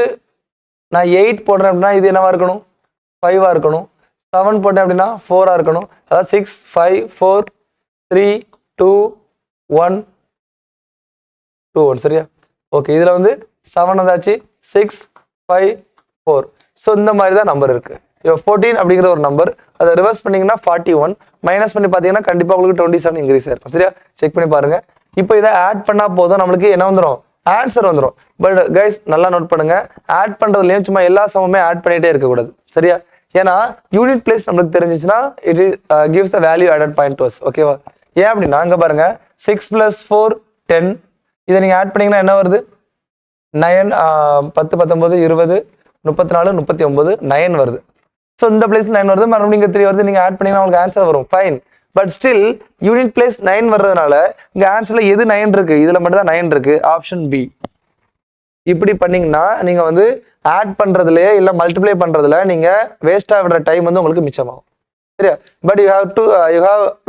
நான் 8 போடுறேன் அப்படின்னா இது என்னவா இருக்கணும்? 5ஆ இருக்கணும். 7 போட்டேன் அப்படின்னா 4ஆ இருக்கணும். அதாவது 6, 5, 4, 3, 2, 1, 2, 1. சரியா? ஓகே, இதுல வந்து 7 வந்தாச்சு, 6, 5, 4. ஸோ இந்த மாதிரி தான் நம்பர் இருக்கு. 14 அப்படிங்கிற ஒரு நம்பர், அதை ரிவர்ஸ் பண்ணீங்கன்னா 41, மைனஸ் பண்ணி பார்த்தீங்கன்னா கண்டிப்பா உங்களுக்கு 27 இன்க்ரீஸ் ஆயிருக்கும். சரியா, செக் பண்ணி பாருங்க. இப்போ இதை ஆட் பண்ணா போதும், நம்மளுக்கு என்ன வந்துடும்? ஆன்சர் வந்துடும். பட் கைஸ் நல்லா நோட் பண்ணுங்க, ஆட் பண்றதுலயும் சும்மா எல்லா சமமே ஆட் பண்ணிட்டே இருக்கக்கூடாது, சரியா? ஏன்னா யூனிட் பிளேஸ் நம்மளுக்கு தெரிஞ்சிச்சுன்னா it is gives the value added point to us. ஓகேவா? ஏன் அப்படின்னா இங்க பாருங்க 6 + 4 10, இதை நீங்க ஆட் பண்ணீங்கன்னா என்ன வருது? 9 10 19 20 34 39 9 வருது. ஸோ இந்த பிளேஸ் 9 வருது, மறுபடியும் இங்கே 3 வருது. நீங்க ஆட் பண்ணீங்கன்னா உங்களுக்கு ஆன்சர் வரும், fine. But still unit place 9 வர்றதுனால இங்க ஆன்சர்ல எது 9 இருக்கு? இதுல மட்டும் தான் 9 இருக்கு, ஆப்ஷன் பி. இப்படி பண்ணீங்கன்னா நீங்க வந்து ஆட் பண்றதுலயே இல்ல மல்டிப்ளை பண்றதுல நீங்க வேஸ்டா விடுற டைம் வந்து உங்களுக்கு மிச்சமாகும், சரியா? But you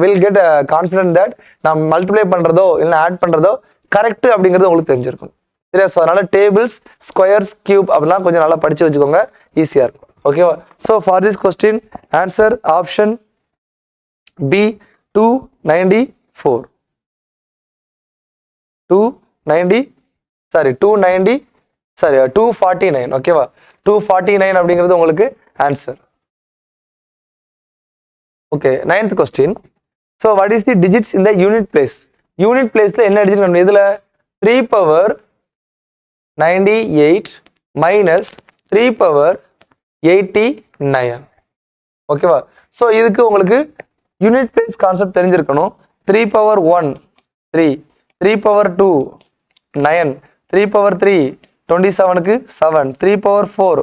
will get confident that நான் மல்டிப்ளை பண்றதோ இல்ல ஆட் பண்றதோ கரெக்ட் அப்படிங்கிறது உங்களுக்கு தெரிஞ்சிருக்கும், சரியா? ஸோ அதனால டேபிள்ஸ், ஸ்கொயர்ஸ், கியூப் அப்படிலாம் கொஞ்சம் நல்லா படிச்சு வச்சுக்கோங்க, ஈஸியா இருக்கும். ஓகேவா? So for this question answer option B 294. 249. ஓகேவா? 249 அப்படிங்கிறது உங்களுக்கு ஆன்சர். Okay, 9th question. So what is the digits in the unit place? Unit பிளேஸ்ல என்ன டிஜிட் நம்ம இதுல 3/98 மைனஸ் 3/89. ஓகேவா? ஸோ இதுக்கு உங்களுக்கு யூனிட் பிளேஸ் கான்செப்ட் தெரிஞ்சிருக்கணும். 3/1 3, 3/2 9, 3/3 27க்கு 7, 3/4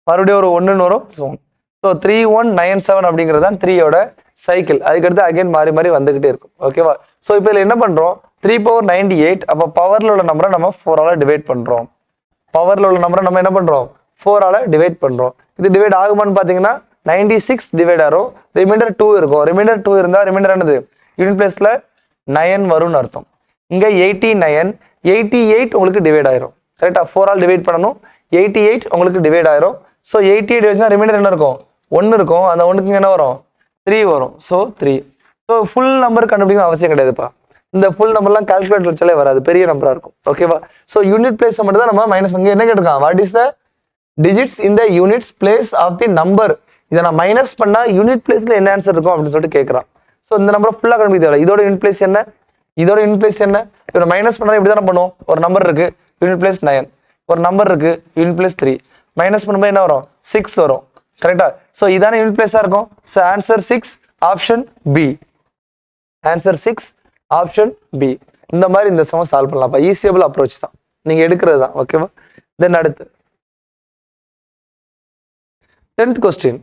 மறுபடியும் ஒரு 1 வரும். ஸோ 3197 அப்படிங்கிறது தான் 3யோட சைக்கிள். அதுக்கடுத்து அகைன் மாறி மாறி வந்துகிட்டே இருக்கும். ஓகேவா? ஸோ இப்போ இதில் என்ன பண்றோம்? 3/98 அப்போ பவர்ல உள்ள நம்பரை நம்ம 4ஆல டிவைட் பண்றோம். பவர்ல உள்ள நம்பரை நம்ம என்ன பண்றோம்? 4ஆல டிவைட் பண்றோம். இது டிவைட் ஆகுமான்னு பாத்தீங்கன்னா 96 டிவைட் ஆகும், ரிமைண்டர் 2 இருக்கும். ரிமைண்டர் 2 இருந்தா ரிமைண்டர் என்னது? யூனிட் பிளேஸ்ல 9 வரும்னு அர்த்தம். இங்க 89 88 உங்களுக்கு டிவைட் ஆயிரும், கரெக்டா? 4ஆல் டிவைட் பண்ணணும், 88 உங்களுக்கு டிவைட் ஆயிரும். ஸோ 88 வச்சுன்னா ரிமைண்டர் என்ன இருக்கும்? 1 இருக்கும். அந்த 1க்கு என்ன வரும்? 3 வரும். ஸோ 3. ஸோ ஃபுல் நம்பர் கண்டுபிடிக்கணும் அவசியம் கிடையாதுப்பா. இந்த ஃபுல் நம்பர்லாம் கால்குலேட்டர் வச்சாலே வராது, பெரிய நம்பரா இருக்கும். ஓகேவா? ஸோ யூனிட் பிளேஸ் மட்டும் தான் நம்ம மைனஸ் பண்ணி என்ன கேட்டிருக்கான்? What is the digits in the units place of the number? இதை நான் மைனஸ் பண்ணா யூனிட் பிளேஸ்ல என்ன ஆன்சர் இருக்கும் அப்படின்னு சொல்லிட்டு கேட்கறான். ஸோ இந்த நம்பரை ஃபுல்லா கண்டுபிடிக்க தேவை. இதோட யூனிட் பிளேஸ் என்ன? இதோட யூனிட் பிளேஸ் என்ன? இதோட மைனஸ் பண்ணா இப்படி தானே பண்ணுவோம். ஒரு நம்பர் இருக்கு, யூனிட் பிளேஸ் 9. ஒரு நம்பர் இருக்கு, யூனிட் பிளேஸ் 3. மைனஸ் பண்ணும்போது என்ன வரும்? 6 வரும், கரெக்டா? ஸோ இதான யூனிட் பிளேஸா இருக்கும். So answer 6 option B. Answer 6 option B. இந்த மாதிரி இந்த சமம் சால்வ் பண்ணலாம். ஈஸியபிள் அப்ரோச் தான், நீங்க எடுக்கிறது தான். ஓகேவா? தென் அடுத்து 10th கொஸ்டின்.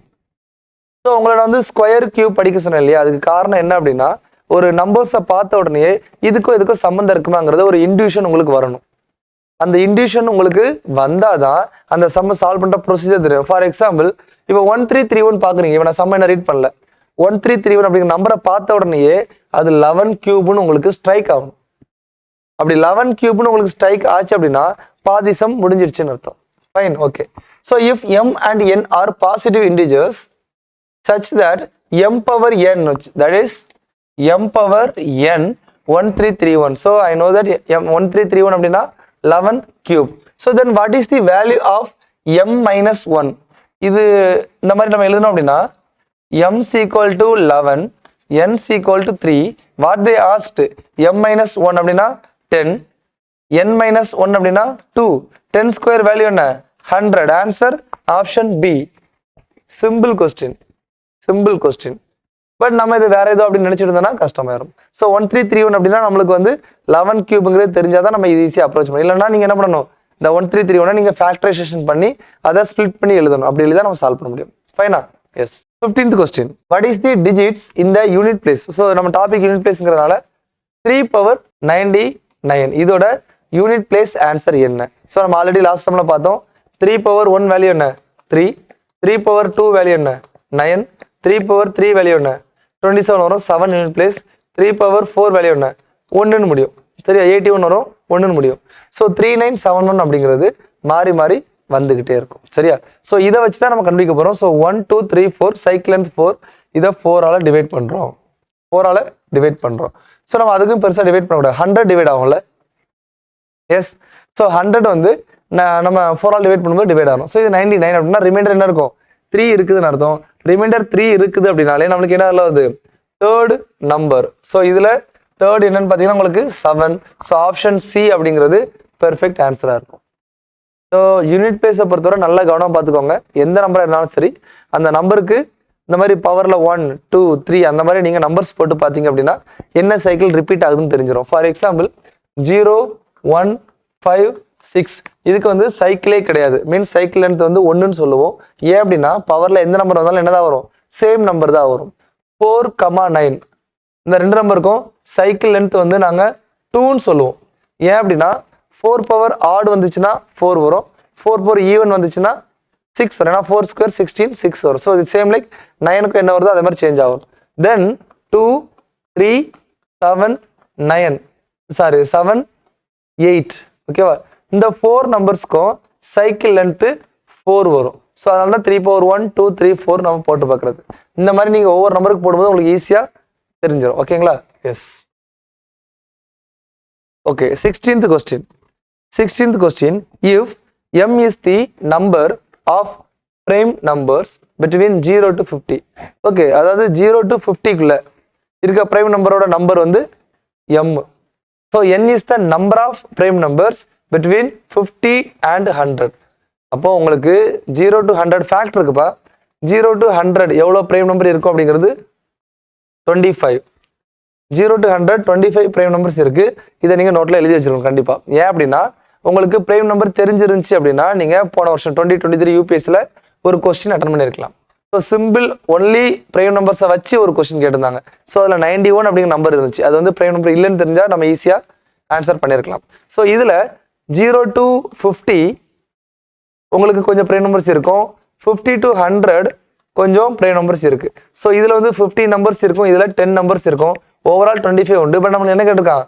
ஸோ உங்களோட வந்து ஸ்கொயர் கியூப் படிக்க சொன்னேன் இல்லையா? அதுக்கு காரணம் என்ன அப்படின்னா ஒரு நம்பர்ஸை பார்த்த உடனே இதுக்கும் இதுக்கும் சம்மந்தம் இருக்குமாங்கிறத ஒரு இன்ட்யூஷன் உங்களுக்கு வரணும். அந்த இன்ட்யூஷன் உங்களுக்கு வந்தாதான் அந்த சம்ம சால்வ் பண்ற ப்ரொசீஜர் தெரியும். ஃபார் எக்ஸாம்பிள் இப்போ 1331 பாக்குறீங்க. இப்போ நான் சம்ம என்ன ரீட் பண்ணல. 1331 அப்படிங்கிற நம்பரை பார்த்த உடனேயே அது 11 கியூப்னு உங்களுக்கு ஸ்ட்ரைக் ஆகணும். அப்படி 11 கியூப்னு உங்களுக்கு ஸ்ட்ரைக் ஆச்சு அப்படின்னா பாதி சம் முடிஞ்சிடுச்சுன்னு அர்த்தம். Fine, okay. So if m and n are positive integers such that m power n, that is m power n 1331. So I know that m1331 அப்படின்னா 11 cube. So then what is the value of m minus 1? இது இந்த மாதிரி நம்ம எழுதணும் அப்படின்னா m is equal to 11, n is equal to 3. What they asked, m minus 1 அப்படின்னா 10, n minus 1 அப்படின்னா 2. 10 square value என்ன? 100. Answer option B. Simple question. Simple question. But நம்ம இது வேற ஏதோ அப்படின்னு நினைச்சிட்டு இருந்தோம்னா கஷ்டமாயிரும். ஸோ 1331 அப்படின்னா நம்மளுக்கு வந்து 11 கியூப்ங்கிறது தெரிஞ்சாதான் நம்ம இது ஈஸியாக அப்ரோச் பண்ணணும். இல்லைன்னா நீங்க என்ன பண்ணணும்? இந்த 1331 நீங்க ஃபேக்டரைசேஷன் பண்ணி அதை ஸ்பிளிட் பண்ணி எழுதணும். அப்படி எழுதி நம்ம சால்வ் பண்ண முடியும். ஃபைனா? Yes. 15th question. What is the digits in the unit place? So நம்ம டாபிக் யூனிட் பிளேஸ்ங்கிறதுனால 3/99 இதோட யூனிட் பிளேஸ் ஆன்சர் என்ன? ஸோ நம்ம ஆல்ரெடி லாஸ்ட் டைம்ல பார்த்தோம். 3/1 வேல்யூ என்ன? 3. 3/2 வேல்யூ என்ன? 9. 3/3 வேல்யூ என்ன? 27 வரும். 7 யூனிட் பிளேஸ். 3/4 வேல்யூ என்ன? 1ன்னு முடியும். சரியா? 81 வரும். 1ன்னு முடியும். ஸோ 3971 அப்படிங்கிறது மாறி மாறி வந்துகிட்டே இருக்கும். சரியா? ஸோ இதை வச்சு தான் நம்ம கண்டுபிடிக்க போறோம். So 1 2 3 4 cycle length 4. இதை 4ஆல டிவைட் பண்றோம். 4ஆல டிவைட் பண்றோம். ஸோ நம்ம அதுக்கும் பெருசா டிவைட் பண்ணக்கூடாது. 100 டிவைட் ஆகும்ல? எஸ். ஸோ 100 வந்து நம்ம 4ஆல் டிவைட் பண்ணும்போது டிவைட் ஆகும். ஸோ இது 99 அப்படின்னா ரிமைண்டர் என்ன இருக்கும்? 3 இருக்குதுன்னு அர்த்தம். ரிமைண்டர் 3 இருக்குது அப்படின்னாலே நம்மளுக்கு என்ன வருது? Third number. ஸோ இதுல தேர்ட் என்னன்னு பார்த்தீங்கன்னா உங்களுக்கு 7. ஸோ ஆப்ஷன் சி அப்படிங்கிறது பெர்ஃபெக்ட் ஆன்சராக இருக்கும். ஸோ யூனிட் பிளேஸை பொறுத்தவரை நல்லா கவனம் பார்த்துக்கோங்க. எந்த நம்பராக இருந்தாலும் சரி அந்த நம்பருக்கு இந்த மாதிரி பவரில் 1, 2, 3 அந்த மாதிரி நீங்கள் நம்பர்ஸ் போட்டு பார்த்தீங்க அப்படின்னா என்ன சைக்கிள் ரிப்பீட் ஆகுதுன்னு தெரிஞ்சிடும். ஃபார் எக்ஸாம்பிள் 0, 1, 5, 6 இதுக்கு வந்து சைக்கிளே கிடையாது. மீன்ஸ் சைக்கிள் லென்த் வந்து 1ன்னு சொல்லுவோம். ஏன் அப்படின்னா பவரில் எந்த நம்பர் வந்தாலும் என்னதான் வரும், சேம் நம்பர் தான் வரும். 4, 9 இந்த ரெண்டு நம்பருக்கும் சைக்கிள் லென்த் வந்து நாங்கள் 2ன்னு சொல்லுவோம். ஏன் அப்படின்னா 4 பவர் ஆட் வந்துச்சுன்னா 4 வரும், 4 பவர் ஈவன் வந்துச்சுன்னா 6 வரும். ஏன்னா 4 ஸ்கொயர் 16, 6 வரும். ஸோ இது சேம் லைக் 9க்கு என்ன வருதோ அதே மாதிரி சேஞ்ச் ஆகும். தென் 2, 3, 7, 9 7, 8 ஓகேவா. இந்த 4 நம்பர்ஸ்க்கும் சைக்கிள் லென்த்து 4 வரும். ஸோ அதனால தான் 3 பவர் 1, 2, 3, 4 நம்ம போட்டு பார்க்குறது. இந்த மாதிரி நீங்கள் ஒவ்வொரு நம்பருக்கு போடும்போது உங்களுக்கு ஈஸியாக தெரிஞ்சிடும். ஓகேங்களா? Yes. Okay, 16th question. If m is the number of prime numbers between 0 to 50. Okay, அதாவது 0 to 50க்குள்ள இருக்க prime நம்பரோட நம்பர் வந்து m. So n is the number of prime numbers between 50 and 100. அப்போ உங்களுக்கு 0 to 100 ஃபேக்ட் இருக்குப்பா. 0 to 100 எவ்வளோ prime number இருக்கும் அப்படிங்கிறது 25. 0 to 100 25 prime numbers இருக்கு. இதை நீங்கள் நோட்டில் எழுதி வச்சிருக்கணும் கண்டிப்பாக. ஏன் அப்படின்னா உங்களுக்கு prime நம்பர் தெரிஞ்சிருந்துச்சு அப்படின்னா நீங்கள் போன வருஷம் 2023 யூபிஎஸ்சியில் ஒரு கொஸ்டின் அட்டன் பண்ணியிருக்கலாம். ஸோ சிம்பிள் ஒன்லி prime நம்பர்ஸை வச்சு ஒரு கொஸ்டின் கேட்டிருந்தாங்க. ஸோ அதில் 91 அப்படிங்கிற நம்பர் இருந்துச்சு. அது வந்து prime நம்பர் இல்லைன்னு தெரிஞ்சால் நம்ம ஈஸியாக ஆன்சர் பண்ணியிருக்கலாம். ஸோ இதில் 0 to 50 உங்களுக்கு கொஞ்சம் prime நம்பர்ஸ் இருக்கும். 50 to 100 கொஞ்சம் prime நம்பர்ஸ் இருக்கு. ஸோ இதில் வந்து 50 நம்பர்ஸ் இருக்கும், இதில் 10 நம்பர்ஸ் இருக்கும். ஓவரால் 25 உண்டு. பட் நம்மளுக்கு என்ன கேட்டிருக்காங்க,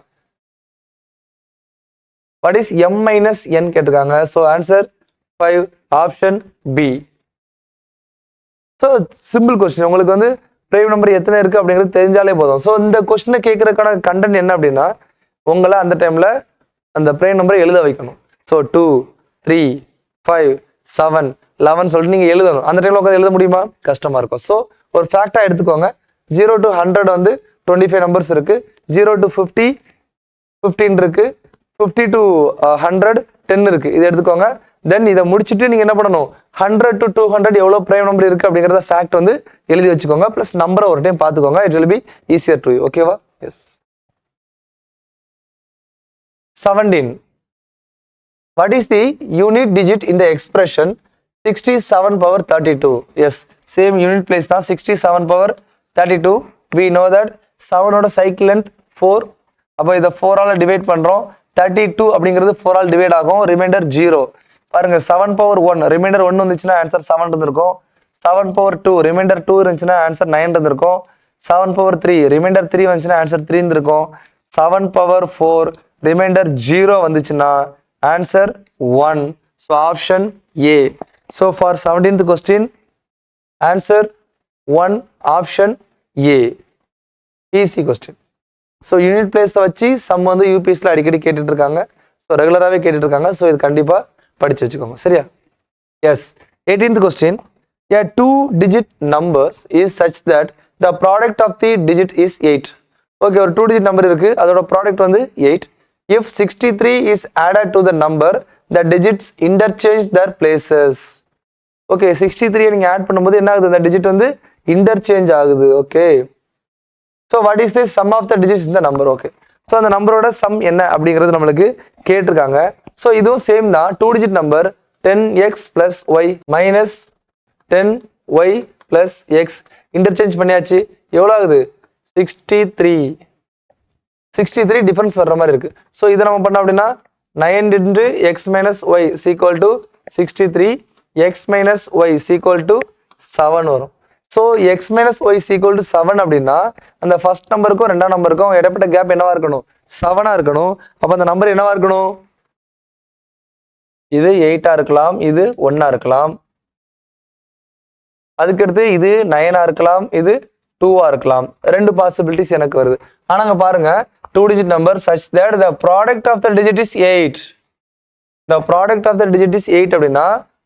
what is m minus n கேட்டிருக்காங்க. So answer 5, option B. So simple question. உங்களுக்கு வந்து prime நம்பர் எத்தனை இருக்கு அப்படிங்கிறது தெரிஞ்சாலே போதும். ஸோ இந்த கொஸ்டினை கேட்கறதுக்கான கண்டென்ட் என்ன அப்படின்னா உங்களை அந்த டைம்ல அந்த prime நம்பரை எழுத வைக்கணும். ஸோ 2, 3, 5, 7, 11 சொல்லிட்டு நீங்கள் எழுதணும். அந்த டைம்ல உட்காந்து எழுத முடியுமா? கஷ்டமா இருக்கும். ஸோ ஒரு ஃபேக்டா எடுத்துக்கோங்க. 0 to 100 வந்து 25 நம்பர்ஸ் இருக்கு. 0 to 50 15 இருக்கு. 50 to 100 10 இருக்கு. இதை எடுத்துக்கோங்க. தென் இதை முடிச்சுட்டு நீங்க என்ன பண்ணணும், 100 to 200 எவ்வளோ prime நம்பர் இருக்கு அப்படிங்கிறத ஃபேக்ட் வந்து எழுதி வச்சுக்கோங்க. பிளஸ் நம்பரை ஒரு டைம் பார்த்துக்கோங்க. It will be easier to you. ஓகேவா? S. 17. What is the unit digit in the expression 67 power 32? Yes, same unit place தான். 67 power 32. We know that 7 ஓட cycle length 4. அப்போ இதை 4 ஆல் டிவைட் பண்றோம். 32 அப்படிங்கிறது 4 ஆல் டிவைட் ஆகும். Reminder 0. பாருங்க, 7 power 1 reminder 1 வந்துச்சுன்னா ஆன்சர் 7 இருந்திருக்கும். 7 power 2 ரிமைண்டர் 2 இருந்துச்சுன்னா ஆன்சர் 9 இருந்திருக்கும். 7 power 3 ரிமைண்டர் 3 வந்துச்சுன்னா ஆன்சர் 3 இருந்திருக்கும். 7 power 4 ரிமைண்டர் 0 வந்துச்சுன்னா answer 1. So option A. So for 17th question answer 1, option A. Easy question. So unit பிளேஸை வச்சு சம் வந்து யூபிஎஸ்ல அடிக்கடி கேட்டுட்டு இருக்காங்க. ஸோ ரெகுலராகவே கேட்டுட்டு இருக்காங்க. ஸோ இது கண்டிப்பாக படிச்சு வச்சுக்கோங்க. சரியா? S. 18th question. A 2-digit numbers is such that the product of the digit is 8. Okay, ஒரு 2-digit நம்பர் இருக்கு, அதோட ப்ராடக்ட் வந்து 8. If 63 is added to the number, the digits interchange their places. Okay, 63 நீங்க add பண்ணும்போது என்ன ஆகுது, அந்த digit வந்து இன்டர்சேஞ்ச் ஆகுது. Okay, so what is the sum of the digits இந்த நம்பர்? ஓகே, ஸோ அந்த நம்பரோட சம் என்ன அப்படிங்கிறது நம்மளுக்கு கேட்டிருக்காங்க. ஸோ இதுவும் சேம் தான். 2-digit number 10x plus y minus 10y plus x interchange பண்ணியாச்சு. எவ்வளோ ஆகுது? 63 டிஃபரன்ஸ் வர்ற மாதிரி இருக்கு. ஸோ இதை நம்ம பண்ணோம் அப்படின்னா 9 into x minus y is equal to 63, x minus y is equal to 7 வரும். So x minus y is equal to 7 அப்படின்னா அந்த ஃபர்ஸ்ட் நம்பருக்கும் ரெண்டாம் நம்பருக்கும் இடைப்பட்ட கேப் என்னவா இருக்கணும்? 7 இருக்கணும். அப்போ அந்த நம்பர் என்னவா இருக்கணும்? இது 8 இருக்கலாம், இது 1 இருக்கலாம், அதுக்கடுத்து இது 9 இருக்கலாம், இது 2 இருக்கலாம். ரெண்டு பாசிபிலிட்டிஸ் எனக்கு வருது. ஆனாங்க பாருங்க, 2-digit number such that the product of the digit is 8. The product of the digit is 8 அப்படின்னா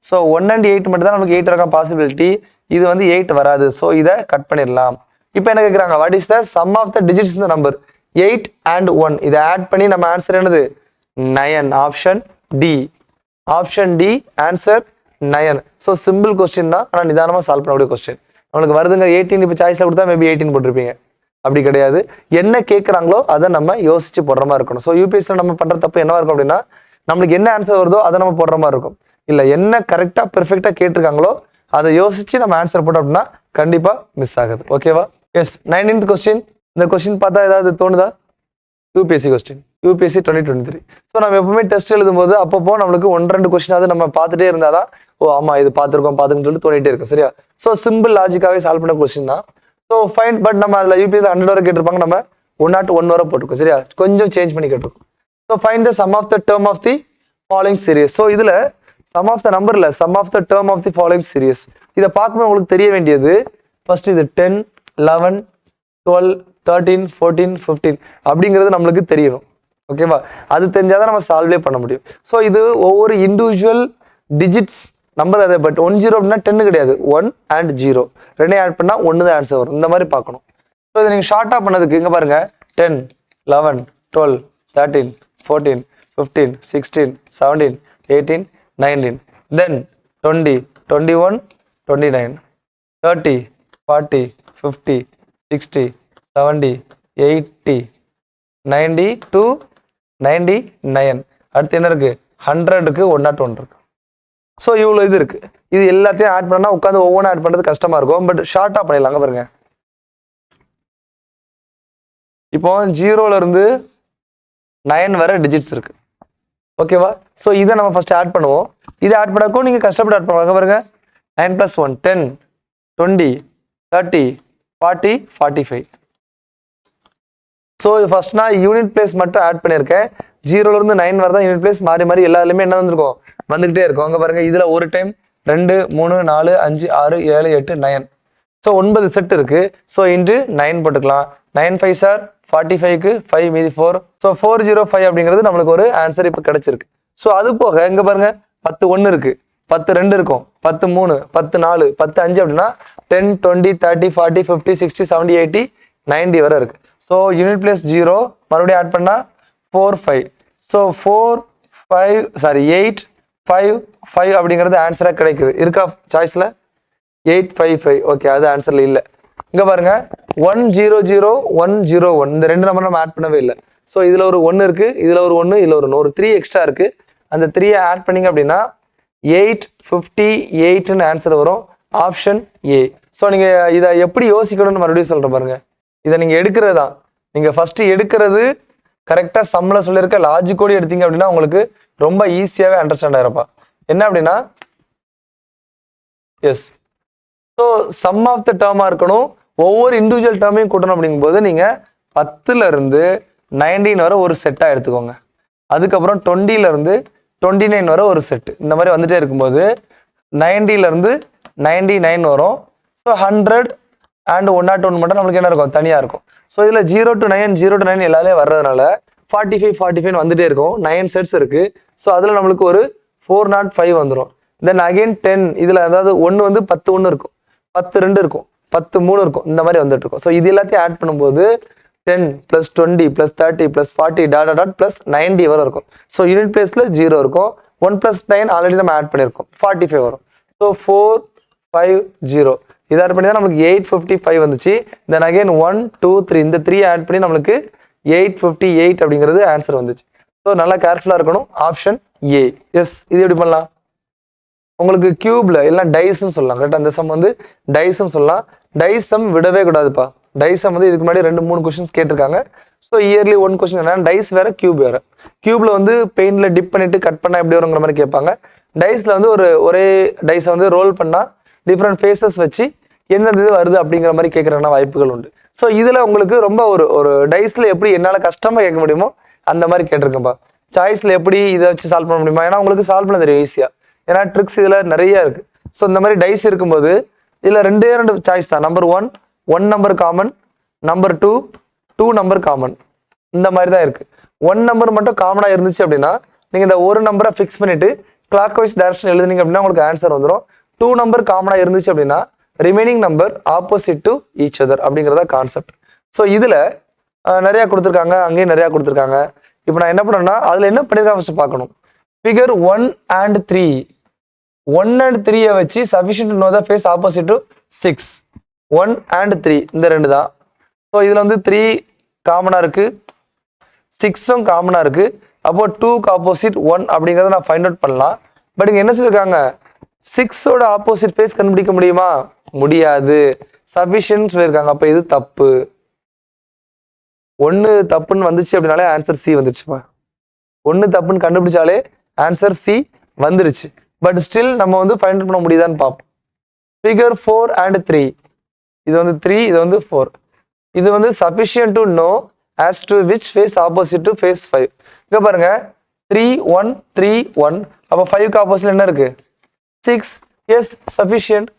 ஸோ 1 and 8 மட்டும் தான் நமக்கு 8 இருக்க பாசிபிலிட்டி. இது வந்து 8 வராது. ஸோ இதை கட் பண்ணிடலாம். இப்போ என்ன கேட்குறாங்க, what is the sum of the digits இந்த நம்பர்? 8 and 1 இதை ஆட் பண்ணி நம்ம ஆன்சர் என்னது 9. Option D answer 9. So simple question தான், ஆனால் நிதானமாக சால்வ் பண்ணக்கூடிய கொஸ்டின். உங்களுக்கு வருதுங்க 18, இப்போ சாய்ஸில் கொடுத்தா மேபி 18 போட்டிருப்பீங்க. அப்படி கிடையாது, என்ன கேட்குறாங்களோ அதை நம்ம யோசிச்சு போடுற மாதிரி இருக்கணும். ஸோ யூபிஎஸ்சியில் நம்ம பண்ணுற தப்பு என்னவா இருக்கும் அப்படின்னா, நம்மளுக்கு என்ன ஆன்சர் வருதோ அதை நம்ம போடுற மாதிரி இருக்கும். இல்லை என்ன கரெக்டாக பெர்ஃபெக்டாக கேட்டிருக்காங்களோ அதை யோசிச்சு நம்ம ஆன்சர் போட்டோம் அப்படின்னா கண்டிப்பாக மிஸ் ஆகுது. ஓகேவா? எஸ். 19th question. இந்த கொஸ்டின் பார்த்தா ஏதாவது தோணுதா? UPSC question, UPSC 2023. ஸோ நம்ம எப்பவுமே டெஸ்ட் எழுதும்போது அப்பப்போ நம்மளுக்கு 1-2 கொஸ்டினாவது நம்ம பார்த்துட்டே இருந்தாதான் ஓ ஆமா இது பார்த்துருக்கோம்னு சொல்லி தோணிட்டே இருக்கும். சரியா? ஸோ சிம்பிள் லாஜிக்காவே சால்வ் பண்ண கொஸ்டின் தான். So fine. பட் நம்ம அதில் யூபிஎஸ்சி 100 வரை கேட்டிருப்பாங்க, நம்ம 101 வரை போட்டிருக்கோம். சரியா? கொஞ்சம் சேஞ்ச் பண்ணி கேட்டிருக்கோம். So find the sum of the term of the following series. So இதில் சம் ஆஃப் த நம்பர் இல்லை, sum of the term of the following series. இதை பார்க்கும்போது உங்களுக்கு தெரிய வேண்டியது ஃபர்ஸ்ட் இது 10, 11, 12, 13, 14, 15 அப்படிங்கிறது நம்மளுக்கு தெரியணும். ஓகேவா? அது தெரிஞ்சாதான் நம்ம சால்வே பண்ண முடியும். ஸோ இது ஒவ்வொரு இண்டிவிஜுவல் டிஜிட்ஸ் நம்பர் அதை. பட் 10 அப்படின்னா 10 கிடையாது, 1 and 0 ரெண்டையும் ஆட் பண்ணால் 1 தான் ஆன்சர் வரும். இந்த மாதிரி பார்க்கணும். ஸோ இதை நீங்கள் ஷார்ட்டாக பண்ணதுக்கு இங்கே பாருங்க 10, 11, 12, 13, 14, 15, 16, 17, 18, 19, then 20, 21, 29, 30, 40, 50, 60, 70, 80, 90 to 99. அடுத்து என்ன இருக்கு? 100க்கு 101 இருக்கு. ஸோ இவ்வளோ இது இருக்கு. இது எல்லாத்தையும் ஆட் பண்ணா உட்காந்து ஒவ்வொன்றும் ஆட் பண்ணுறது கஷ்டமா இருக்கும். பட் ஷார்ட்டாக பண்ணிடலாங்க. பாருங்க, இப்போ 0ல இருந்து 9 வரை டிஜிட்ஸ் இருக்கு. ஓகேவா? ஸோ இதை நம்ம ஃபர்ஸ்ட் ஆட் பண்ணுவோம். இதை ஆட் பண்ணாக்கும் நீங்கள் கஷ்டப்பட்டு ஆட் பண்ணுவாங்க. பாருங்க 9 + 1 10, 20, 30, 40, 45. ஸோ ஃபர்ஸ்ட் நான் யூனிட் பிளேஸ் மட்டும் ஆட் பண்ணியிருக்கேன். 0ல இருந்து 9 வரை தான் யூனிட் பிளேஸ் மாறி மாறி எல்லாருமே என்ன வந்திருக்கும்? வந்துகிட்டே இருக்கும். அங்கே பாருங்க இதில் ஒரு டைம் 2, 3, 4, 5, 6, 7, 8, 9. ஸோ 9 செட் இருக்கு. ஸோ இன்ட்டு 9 போட்டுக்கலாம். 9 5 சார் 45க்கு 5 மீதி 4. ஸோ 405 அப்படிங்கிறது நம்மளுக்கு ஒரு ஆன்சர் இப்போ கிடைச்சிருக்கு. ஸோ அது போக இங்கே பாருங்க 10 1 இருக்கு, 10 2 இருக்கும், 10 3, 10 4, 10 5 அப்படின்னா 10, 20, 30, 40, 50, 60, 70, 80, 90 வரை இருக்கு. ஸோ யூனிட் பிளேஸ் 0 மறுபடியும் ஆட் பண்ணா 4 5. ஸோ 4 5 சாரி 8 5 5 அப்படிங்கிறது ஆன்சராக கிடைக்குது. இருக்கா சாய்ஸில்? 8 5 5. ஓகே, அது ஆன்சர்ல இல்லை. இங்கே பாருங்க 1 0 0 1 0 1 இந்த 2 நம்பர் நம்ம ஆட் பண்ணவே இல்லை. ஸோ இதில் ஒரு 1 இருக்கு, இதில் ஒரு 1, இதில் ஒரு 3 எக்ஸ்ட்ரா இருக்கு. அந்த 3 ஆட் பண்ணீங்க அப்படின்னா 8 58ன்னு ஆன்சர் வரும். Option A. ஸோ நீங்கள் இதை எப்படி யோசிக்கணும்னு மறுபடியும் சொல்கிறேன் பாருங்க. இதை நீங்கள் எடுக்கிறது தான். நீங்கள் ஃபர்ஸ்ட் எடுக்கிறது கரெக்டாக சம்மில் சொல்லியிருக்க லாஜிக்கோடு எடுத்தீங்க அப்படின்னா உங்களுக்கு ரொம்ப ஈஸியாகவே அண்டர்ஸ்டாண்ட் ஆகிறப்பா. என்ன அப்படின்னா yes, so sum of the டேர்மாக இருக்கணும். ஒவ்வொரு இண்டிவிஜுவல் டேர்மையும் கூட்டணும். அப்படிங்கும்போது நீங்கள் 10ல இருந்து 19 வரை ஒரு செட்டாக எடுத்துக்கோங்க. அதுக்கப்புறம் 20ல இருந்து 29 வரை ஒரு செட்டு. இந்த மாதிரி வந்துட்டே இருக்கும்போது 90ல இருந்து 99 வரும். ஸோ 100 and 101 மட்டும் நம்மளுக்கு என்ன இருக்கும்? தனியாக இருக்கும். ஸோ இதில் 0 to 9 0 to 9 எல்லாமே வர்றதுனால 45 45 வந்துட்டே இருக்கும். 9 செட்ஸ் இருக்கு. ஸோ அதில் நம்மளுக்கு ஒரு 405 வந்துடும். தென் அகைன் 10 இதில் அதாவது 1 வந்து 10 1 இருக்கும், 10 2 இருக்கும், 10 3 இருக்கும். இந்த மாதிரி வந்துட்டு இருக்கும். ஸோ இது எல்லாத்தையும் ஆட் பண்ணும்போது 10 + 20 + 30 + 40 + 90 வரை இருக்கும். ஸோ யூனிட் பிளேஸில் 0 இருக்கும். 1 + 9 ஆல்ரெடி நம்ம ஆட் பண்ணியிருக்கோம், 45 வரும். ஸோ 4 5 0 இதை ஆட் பண்ணி தான் நம்மளுக்கு 855 வந்துச்சு. தென் அகைன் 1 2 3 இந்த 3 ஆட் பண்ணி நம்மளுக்கு 858 அப்படிங்கிறது ஆன்சர் வந்துச்சு. ஸோ நல்லா கேர்ஃபுல்லாக இருக்கணும். Option A. எஸ். இது எப்படி பண்ணலாம்? உங்களுக்கு கியூப்ல எல்லாம் டைஸ்ன்னு சொல்லலாம். கரெக்டாக அந்த சம் வந்து டைஸ்ன்னு சொல்லலாம். டைஸ் சம் விடவே கூடாதுப்பா. டைஸ் சம் வந்து இதுக்கு முன்னாடி 2-3 கொஸ்டின்ஸ் கேட்டிருக்காங்க. ஸோ இயர்லி 1 கொஸ்டின் என்னன்னா டைஸ் வேற கியூப் வேற. கியூப்ல வந்து பெயிண்ட்ல டிப் பண்ணிட்டு கட் பண்ணா எப்படி வருங்கிற மாதிரி கேட்பாங்க. டைஸ்ல வந்து ஒரே டைஸை வந்து ரோல் பண்ணா டிஃப்ரெண்ட் ஃபேஸஸ் வச்சு எந்தெந்த இது வருது அப்படிங்கிற மாதிரி கேட்கறதுனா வாய்ப்புகள் உண்டு. ஸோ இதுல உங்களுக்கு ரொம்ப ஒரு டைஸ்ல எப்படி என்னால் கஷ்டமா கேட்க முடியுமோ அந்த மாதிரி கேட்டிருக்கேன்ப்பா. சாய்ஸ்ல எப்படி இதை வச்சு சால்வ் பண்ண முடியுமா? ஏன்னா உங்களுக்கு சால்வ் பண்ண தெரியும் ஈஸியா. ஏன்னா ட்ரிக்ஸ் இதுல நிறைய இருக்கு. ஸோ இந்த மாதிரி டைஸ் இருக்கும்போது இதுல 2 சாய்ஸ் தான். Number 1 number common, number 2 number common. இந்த மாதிரி தான் இருக்கு. 1 நம்பர் மட்டும் காமனா இருந்துச்சு அப்படின்னா நீங்க இந்த ஒரு நம்பரை ஃபிக்ஸ் பண்ணிட்டு கிளாக் வைஸ் டைரக்ஷன் எழுதுனீங்க அப்படின்னா உங்களுக்கு ஆன்சர் வந்துடும். 2 நம்பர் காமனா இருந்துச்சு அப்படின்னா remaining number opposite to each other அப்படிங்கிறதா கான்செப்ட். ஸோ இதுல நிறையா கொடுத்துருக்காங்க, அங்கேயும் நிறையா கொடுத்துருக்காங்க. இப்போ நான் என்ன பண்ணேன்னா அதில் என்ன பண்ணியிருக்காங்க ஃபஸ்ட்டு பார்க்கணும். ஃபிகர் 1 and 3 1 and 3 வச்சு sufficient to know the face opposite to 6 1 and 3 இந்த ரெண்டு தான். ஸோ இதில் வந்து 3 காமனாக இருக்குது, 6ம் காமனாக இருக்குது. அப்போ 2க்கு ஆப்போசிட் 1 அப்படிங்கிறத நான் ஃபைண்ட் அவுட் பண்ணலாம். பட் இங்கே என்ன சொல்லியிருக்காங்க, 6ஓட ஆப்போசிட் ஃபேஸ் கண்டுபிடிக்க முடியுமா? முடியாது, சஃபிஷியன்ட் சொல்லியிருக்காங்க. அப்போ இது தப்பு. 1 தப்புன்னு வந்துச்சு அப்படின்னாலே ஆன்சர் சி வந்துருச்சுப்பா. 1 தப்புன்னு கண்டுபிடிச்சாலே ஆன்சர் சி வந்துருச்சு. பட் ஸ்டில் நம்ம வந்து ஃபைண்ட் அவுட் பண்ண முடியுதான்னு பார்ப்போம். ஃபிகர் 4 and 3 இது வந்து 3, இது வந்து 4. இது வந்து sufficient to know as to which face opposite to face 5. இங்கே பாருங்க 3 1 3 1. அப்போ 5க்கு ஆப்போசிட் என்ன இருக்கு? 6. S, sufficient.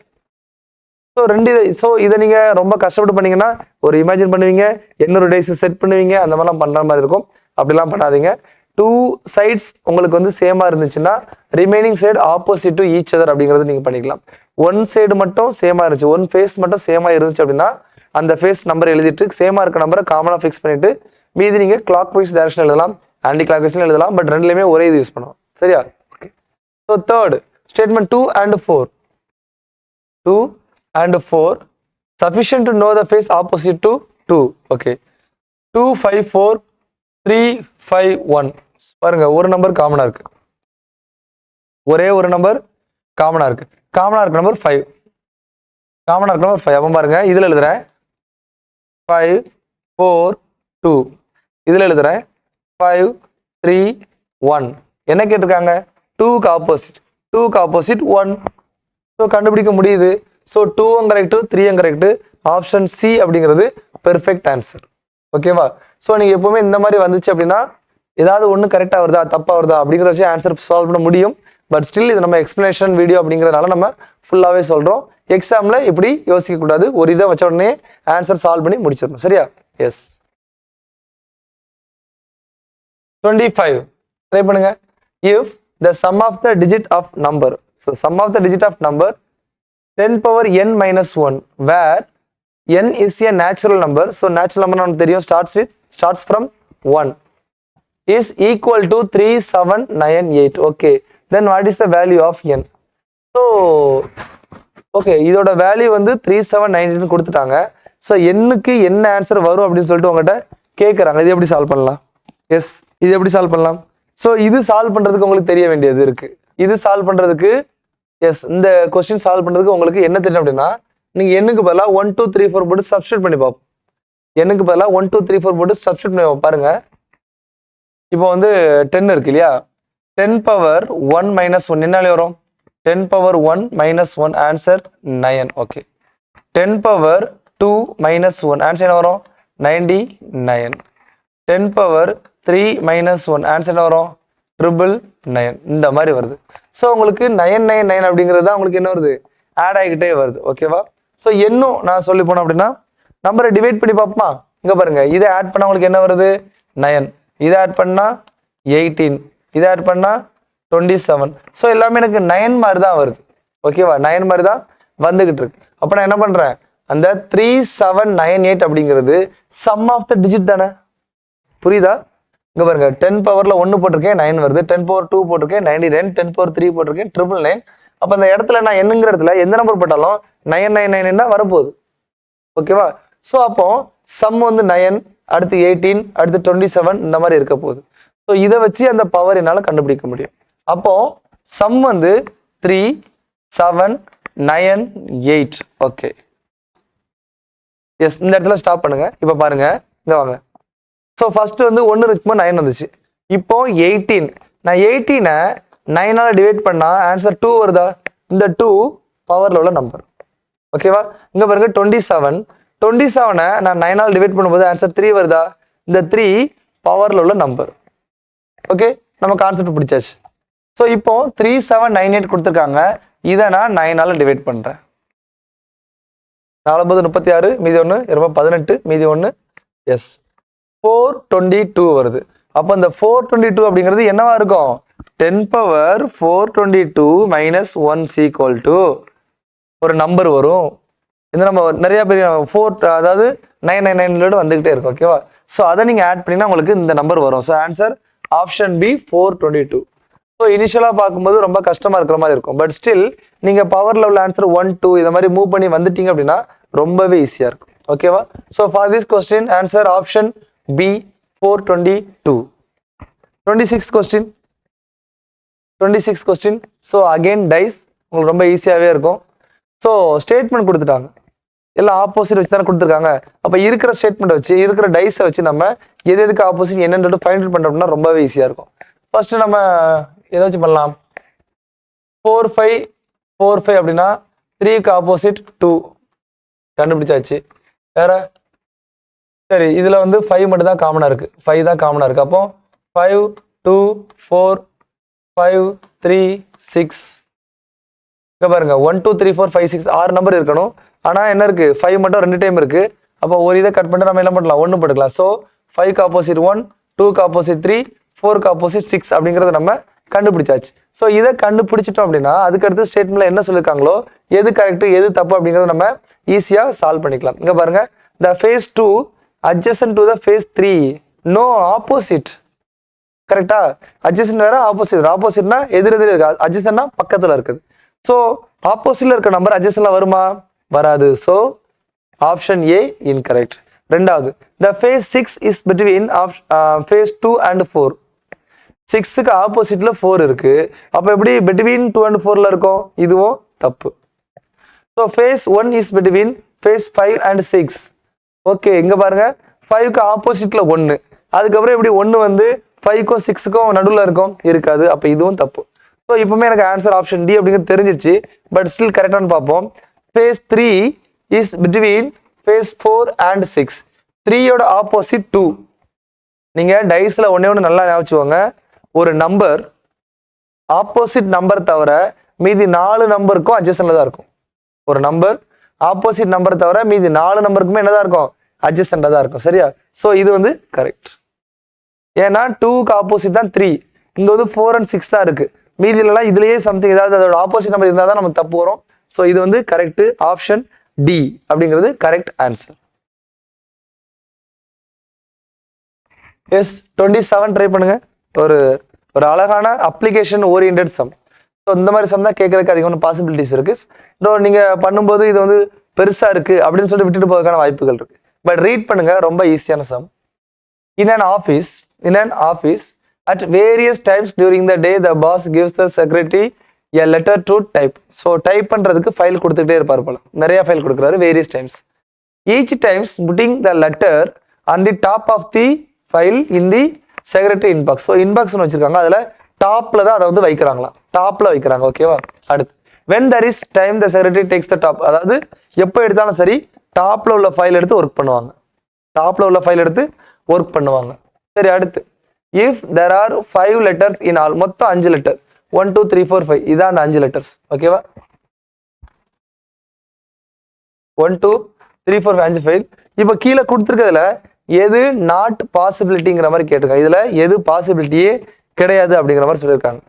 ஸோ இதை நீங்கள் ரொம்ப கஷ்டப்பட்டு பண்ணீங்கன்னா ஒரு இமேஜின் பண்ணுவீங்க, இன்னொரு டேஸ் செட் பண்ணுவீங்க, அந்த மாதிரிலாம் பண்ணுற மாதிரி இருக்கும். அப்படிலாம் பண்ணாதீங்க. 2 sides உங்களுக்கு வந்து சேமாக இருந்துச்சுன்னா remaining side opposite to each other அப்படிங்கிறது நீங்கள் பண்ணிக்கலாம். 1 சைடு மட்டும் சேமாக இருந்துச்சு, 1 ஃபேஸ் மட்டும் சேமாக இருந்துச்சு அப்படின்னா அந்த ஃபேஸ் நம்பர் எழுதிட்டு சேமாக இருக்க நம்பரை காமனாக ஃபிக்ஸ் பண்ணிட்டு மீதி நீங்கள் கிளாக் வைஸ் டைரக்ஷன் எழுதலாம், ஆன்டி கிளாக் வைஸ்ல எழுதலாம். பட் ரெண்டுலேயுமே ஒரே இது யூஸ் பண்ணுவோம். சரியா? Okay. So third statement 2 and 4 2 and 4 sufficient to know the face opposite to 2. okay, 2 5 4 3 5 1. பாருங்க ஒரு நம்பர் காமனா இருக்கு, ஒரே ஒரு நம்பர் காமனா இருக்கு. காமனா இருக்க நம்பர் 5, காமனா இருக்க நம்பர் 5. அப்போ பாருங்க இதுல எழுதுறேன் 5 4 2, இதுல எழுதுறேன் 5 3 1. என்ன கேட்டிருக்காங்க? 2க்கு ஆப்போசிட், 2க்கு ஆப்போசிட் 1. ஸோ கண்டுபிடிக்க முடியுது. ஸோ 2ம் கரெக்டு, 3ம் கரெக்டு. ஆப்ஷன் சி அப்படிங்கிறது பெர்ஃபெக்ட் ஆன்சர். ஓகேவா? ஸோ நீங்கள் எப்பவுமே இந்த மாதிரி வந்துச்சு அப்படின்னா ஏதாவது ஒன்று கரெக்டாக வருதா தப்பாக வருதா அப்படிங்கிற வச்சு ஆன்சர் சால்வ் பண்ண முடியும். பட் ஸ்டில் இது நம்ம எக்ஸ்பிளனேஷன் வீடியோ அப்படிங்கிறதுனால நம்ம ஃபுல்லாகவே சொல்கிறோம். எக்ஸாமில் இப்படி யோசிக்கக்கூடாது, ஒரு இதை வச்ச உடனே ஆன்சர் சால்வ் பண்ணி முடிச்சிடணும். சரியா? எஸ். 25 ட்ரை பண்ணுங்க. If the sum of the digit of number, so sum of the digit of number 10 power n minus 1 where n is a natural number, so natural number நமக்கு தெரியும் starts from 1 is equal to 3798. okay, then what is the value of n? so okay, இதோட value வந்து 3798 கொடுத்துட்டாங்க. So என்னுக்கு என்ன answer வரும் அப்படின்னு சொல்லிட்டு உங்கள்கிட்ட கேட்குறாங்க. இது எப்படி சால்வ் பண்ணலாம்? எஸ், இது எப்படி சால்வ் பண்ணலாம்? ஸோ இது சால்வ் பண்ணுறதுக்கு உங்களுக்கு தெரிய வேண்டியது இருக்கு. இது சால்வ் பண்ணுறதுக்கு எஸ், இந்த கொஸ்டின் சால்வ் பண்ணுறதுக்கு உங்களுக்கு என்ன தெரியும் அப்படின்னா நீங்கள் எண்ணுக்கு பதிலாக 1 2 3 4 போட்டு சப்ஸ்டியூட் பண்ணி பார்ப்போம். எண்ணுக்கு பதிலாக 1 2 3 4 போட்டு சப்ஸ்டியூட் பண்ணி பாருங்க. இப்போ வந்து 10 இருக்கு இல்லையா, 10 power 1 minus 1 என்ன வரும்? 10 power 1 minus 1 answer 9. Okay. 10 power 2 minus 1 answer என்ன வரும்? 99. 10 power 3 minus 1 ஆன்சர் என்ன வரும்? 999. இந்த மாதிரி வருது. ஸோ உங்களுக்கு 999 அப்படிங்கிறது தான் உங்களுக்கு என்ன வருது? ஆட் ஆகிக்கிட்டே வருது. ஓகேவா? ஸோ இன்னும் நான் சொல்லி போனேன் அப்படின்னா நம்பரை டிவைட் பண்ணி பார்ப்போமா? இங்கே பாருங்க, இதை ஆட் பண்ணால் உங்களுக்கு என்ன வருது? 9. இதை ஆட் பண்ணால் 18. இதை ஆட் பண்ணால் 27. ஸோ எல்லாமே எனக்கு 9 மாதிரி தான் வருது. ஓகேவா? 9 மாதிரி தான் வந்துகிட்டு இருக்கு. அப்போ நான் என்ன பண்ணுறேன், அந்த 3798 அப்படிங்கிறது சம் ஆஃப் த டிஜிட் தானே. புரியுதா? இங்கே பாருங்க, 10 பவரில் 1 போட்டிருக்கேன் 9 வருது, 10 power 2 போட்டிருக்கேன் 99, 10 power 3 போட்டிருக்கேன் 999. அப்போ அந்த இடத்துல நான் என்னங்கிற இடத்துல எந்த நம்பர் போட்டாலும் 999 தான் வரப்போகுது. ஓகேவா? ஸோ அப்போ சம் வந்து 9, அடுத்து 18, அடுத்து 27 இந்த மாதிரி இருக்க போகுது. ஸோ இதை வச்சு அந்த பவர் என்னால் கண்டுபிடிக்க முடியும். அப்போ சம் வந்து 3 7 9 8. ஓகே, எஸ், இந்த இடத்துல ஸ்டாப் பண்ணுங்க. இப்போ பாருங்க, இங்கே வாங்க. ஸோ ஃபர்ஸ்ட் வந்து 1 இருக்கும்போது 9 வந்துச்சு. இப்போ 18, நான் 18-ஐ 9ஆல் டிவைட் பண்ணால் ஆன்சர் 2 வருதா? இந்த 2 பவரில் உள்ள நம்பர். ஓகேவா? இங்கே பாருங்க 27, 27-ஐ நான் 9ஆல் டிவைட் பண்ணும்போது ஆன்சர் 3 வருதா? இந்த 3 பவரில் உள்ள நம்பர். ஓகே, நம்ம கான்செப்ட் பிடிச்சாச்சு. ஸோ இப்போ 3798 கொடுத்துருக்காங்க, இதை நான் 9ஆல் டிவைட் பண்ணுறேன். 4 36, மீதி 1 18, மீதி 1 எஸ் 422 வருது. அப்போ இந்த 422 அப்படிங்கிறது என்னவா இருக்கும்? 10 power 422 minus 1 equal to ஒரு நம்பர் வரும். இந்த நம்ம நிறைய பேர் 4 அதாவது 999 வந்துகிட்டே இருக்கும். ஓகேவா? ஸோ அதை நீங்கள் ஆட் பண்ணினா உங்களுக்கு இந்த நம்பர் வரும். So answer option B 422. So இனிஷியலாக பார்க்கும்போது ரொம்ப கஷ்டமாக இருக்கிற மாதிரி இருக்கும். பட் ஸ்டில் நீங்கள் பவர் லெவல் ஆன்சர் 1 2 இதை மாதிரி மூவ் பண்ணி வந்துட்டீங்க அப்படின்னா ரொம்பவே ஈஸியாக இருக்கும். ஓகேவா? So for this question answer option B 422. 26th question. 26th question. So again dice உங்களுக்கு ரொம்ப ஈஸியாகவே இருக்கும். ஸோ ஸ்டேட்மெண்ட் கொடுத்துட்டாங்க, எல்லாம் ஆப்போசிட் வச்சு தானே கொடுத்துருக்காங்க. அப்போ இருக்கிற ஸ்டேட்மெண்ட் வச்சு இருக்கிற டைஸை வச்சு நம்ம எதுக்கு ஆப்போசிட் என்னன்னு ஃபைண்ட் அவுட் பண்ணுறோம்னா ரொம்பவே ஈஸியாக இருக்கும். ஃபர்ஸ்ட் நம்ம எதை வச்சு பண்ணலாம்? 4 5 4 5 அப்படின்னா 3க்கு ஆப்போசிட் 2 கண்டுபிடிச்சாச்சு. வேற சரி, இதில் வந்து 5 மட்டும் தான் காமனாக இருக்குது, 5 தான் காமனாக இருக்குது. அப்போ 5 2 4 5 3 6 இங்கே பாருங்க 1 2 3 4 5 6 6 நம்பர் இருக்கணும். ஆனால் என்ன இருக்குது? 5 மட்டும் 2 டைம் இருக்குது. அப்போ ஒரு இதை கட் பண்ணிட்டு நம்ம என்ன பண்ணலாம்? 1 போட்டுக்கலாம். ஸோ 5க்கு ஆப்போசிட் 1, 2க்கு ஆப்போசிட் 3, 4க்கு ஆப்போசிட் 6 அப்படிங்கிறத நம்ம கண்டுபிடிச்சாச்சு. ஸோ இதை கண்டுபிடிச்சிட்டோம் அப்படின்னா அதுக்கடுத்து ஸ்டேட்மெண்ட்ல என்ன சொல்லியிருக்காங்களோ எது கரெக்ட் எது தப்பு அப்படிங்கிறத நம்ம ஈஸியாக சால்வ் பண்ணிக்கலாம். இங்கே பாருங்க, த phase 2 adjacent to the phase 3 no opposite. கரெக்டா? அட்ஜசன்ட் வேற, ஆப்போசிட். ஆப்போசிட்னா எதிர் இருக்கு, அட்ஜசன்ட்னா பக்கத்தில் இருக்குது. ஸோ ஆப்போசிட்ல இருக்க நம்பர் அட்ஜசன்ட்ல வருமா? வராது. So option A incorrect. ரெண்டாவது, த phase 6 is between phase 2 and 4. 6க்கு ஆப்போசிட்ல 4 இருக்கு. அப்போ எப்படி between 2 and 4ல இருக்கும்? இதுவும் தப்பு. So phase 1 is between phase 5 and 6. Okay, இங்க பாருங்க 5க்கு ஆப்போசிட்ல 1, அதுக்கப்புறம் எப்படி 1 வந்து 5க்கும் 6க்கும் நடுவில் இருக்கும்? இருக்காது. அப்போ இதுவும் தப்பு. ஸோ இப்பவுமே எனக்கு ஆன்சர் ஆப்ஷன் டி அப்படிங்கிறது தெரிஞ்சிருச்சு. பட் ஸ்டில் கரெக்டானு பார்ப்போம். phase 3 is between phase 4 and 6. 3யோட opposite 2. நீங்க டைஸ்ல ஒண்ணே நல்லா ஞாபகம், ஒரு நம்பர் ஆப்போசிட் நம்பர் தவிர மீதி 4 நம்பருக்கும் அட்ஜசன்ட்ல தான் இருக்கும். ஒரு நம்பர் ஆப்போசிட் நம்பர் தவிர மீதி 4 நம்பருக்குமே என்னதான் இருக்கும்? அட்ஜசன்ட்ல தான் இருக்கும். சரியா? ஸோ இது வந்து கரெக்ட். ஏன்னா 2க்கு ஆப்போசிட் தான் 3, இங்க வந்து 4 and 6 தான் இருக்கு. மீதிலலாம் இதுலயே சம்திங் ஏதாவது அதோட ஆப்போசிட் நம்பர் இருந்தால் தான் நமக்கு தப்பு வரும். ஸோ இது வந்து கரெக்ட். ஆப்ஷன் டி அப்படிங்கிறது கரெக்ட் ஆன்சர். எஸ் 27 ட்ரை பண்ணுங்க. ஒரு அழகான அப்ளிகேஷன் ஓரியன்டட் சம். ஸோ இந்த மாதிரி சம் தான் கேட்கறதுக்கு அதிகமான பாசிபிலிட்டிஸ் இருக்கு. ஸோ நீங்க பண்ணும்போது இது வந்து பெருசா இருக்கு அப்படின்னு சொல்லிட்டு விட்டுட்டு போவதற்கான வாய்ப்புகள் இருக்கு. பட் ரீட் பண்ணுங்க, ரொம்ப ஈஸியான some. In an office, at various times during the day, the boss gives the secretary a letter to type. So type பண்றதுக்கு ஃபைல் கொடுத்துட்டே இருப்பார் போல, நிறைய ஃபைல் கொடுக்குறாரு various times. Each times putting the letter on the top of the file in the secretary inbox. So inbox னு வச்சிருக்காங்க, அதுல டாப்ல தான் அதை வந்து வைக்கிறாங்களாம், டாப்ல வைக்கிறாங்க. ஓகேவா? அடுத்து, when there is time the secretary takes the top. அதாவது எப்போ எடுத்தாலும் சரி டாப்ல உள்ள ஃபைல் எடுத்து ஒர்க் பண்ணுவாங்க, டாப்ல உள்ள ஃபைல் எடுத்து ஒர்க் பண்ணுவாங்க. சரி, அடுத்து, if there are 5 letters in all, மொத்தம் 5 லெட்டர், 1 2 3 4 5, இதான் அந்த 5 லெட்டர்ஸ். ஓகேவா? 1 2 3 4 5 ஃபைல். இப்போ கீழே கொடுத்துருக்கிறதுல எது நாட் பாசிபிலிட்டிங்கிற மாதிரி கேட்டிருக்காங்க. இதுல எது பாசிபிலிட்டியே கிடையாது அப்படிங்கிற மாதிரி சொல்லியிருக்காங்க.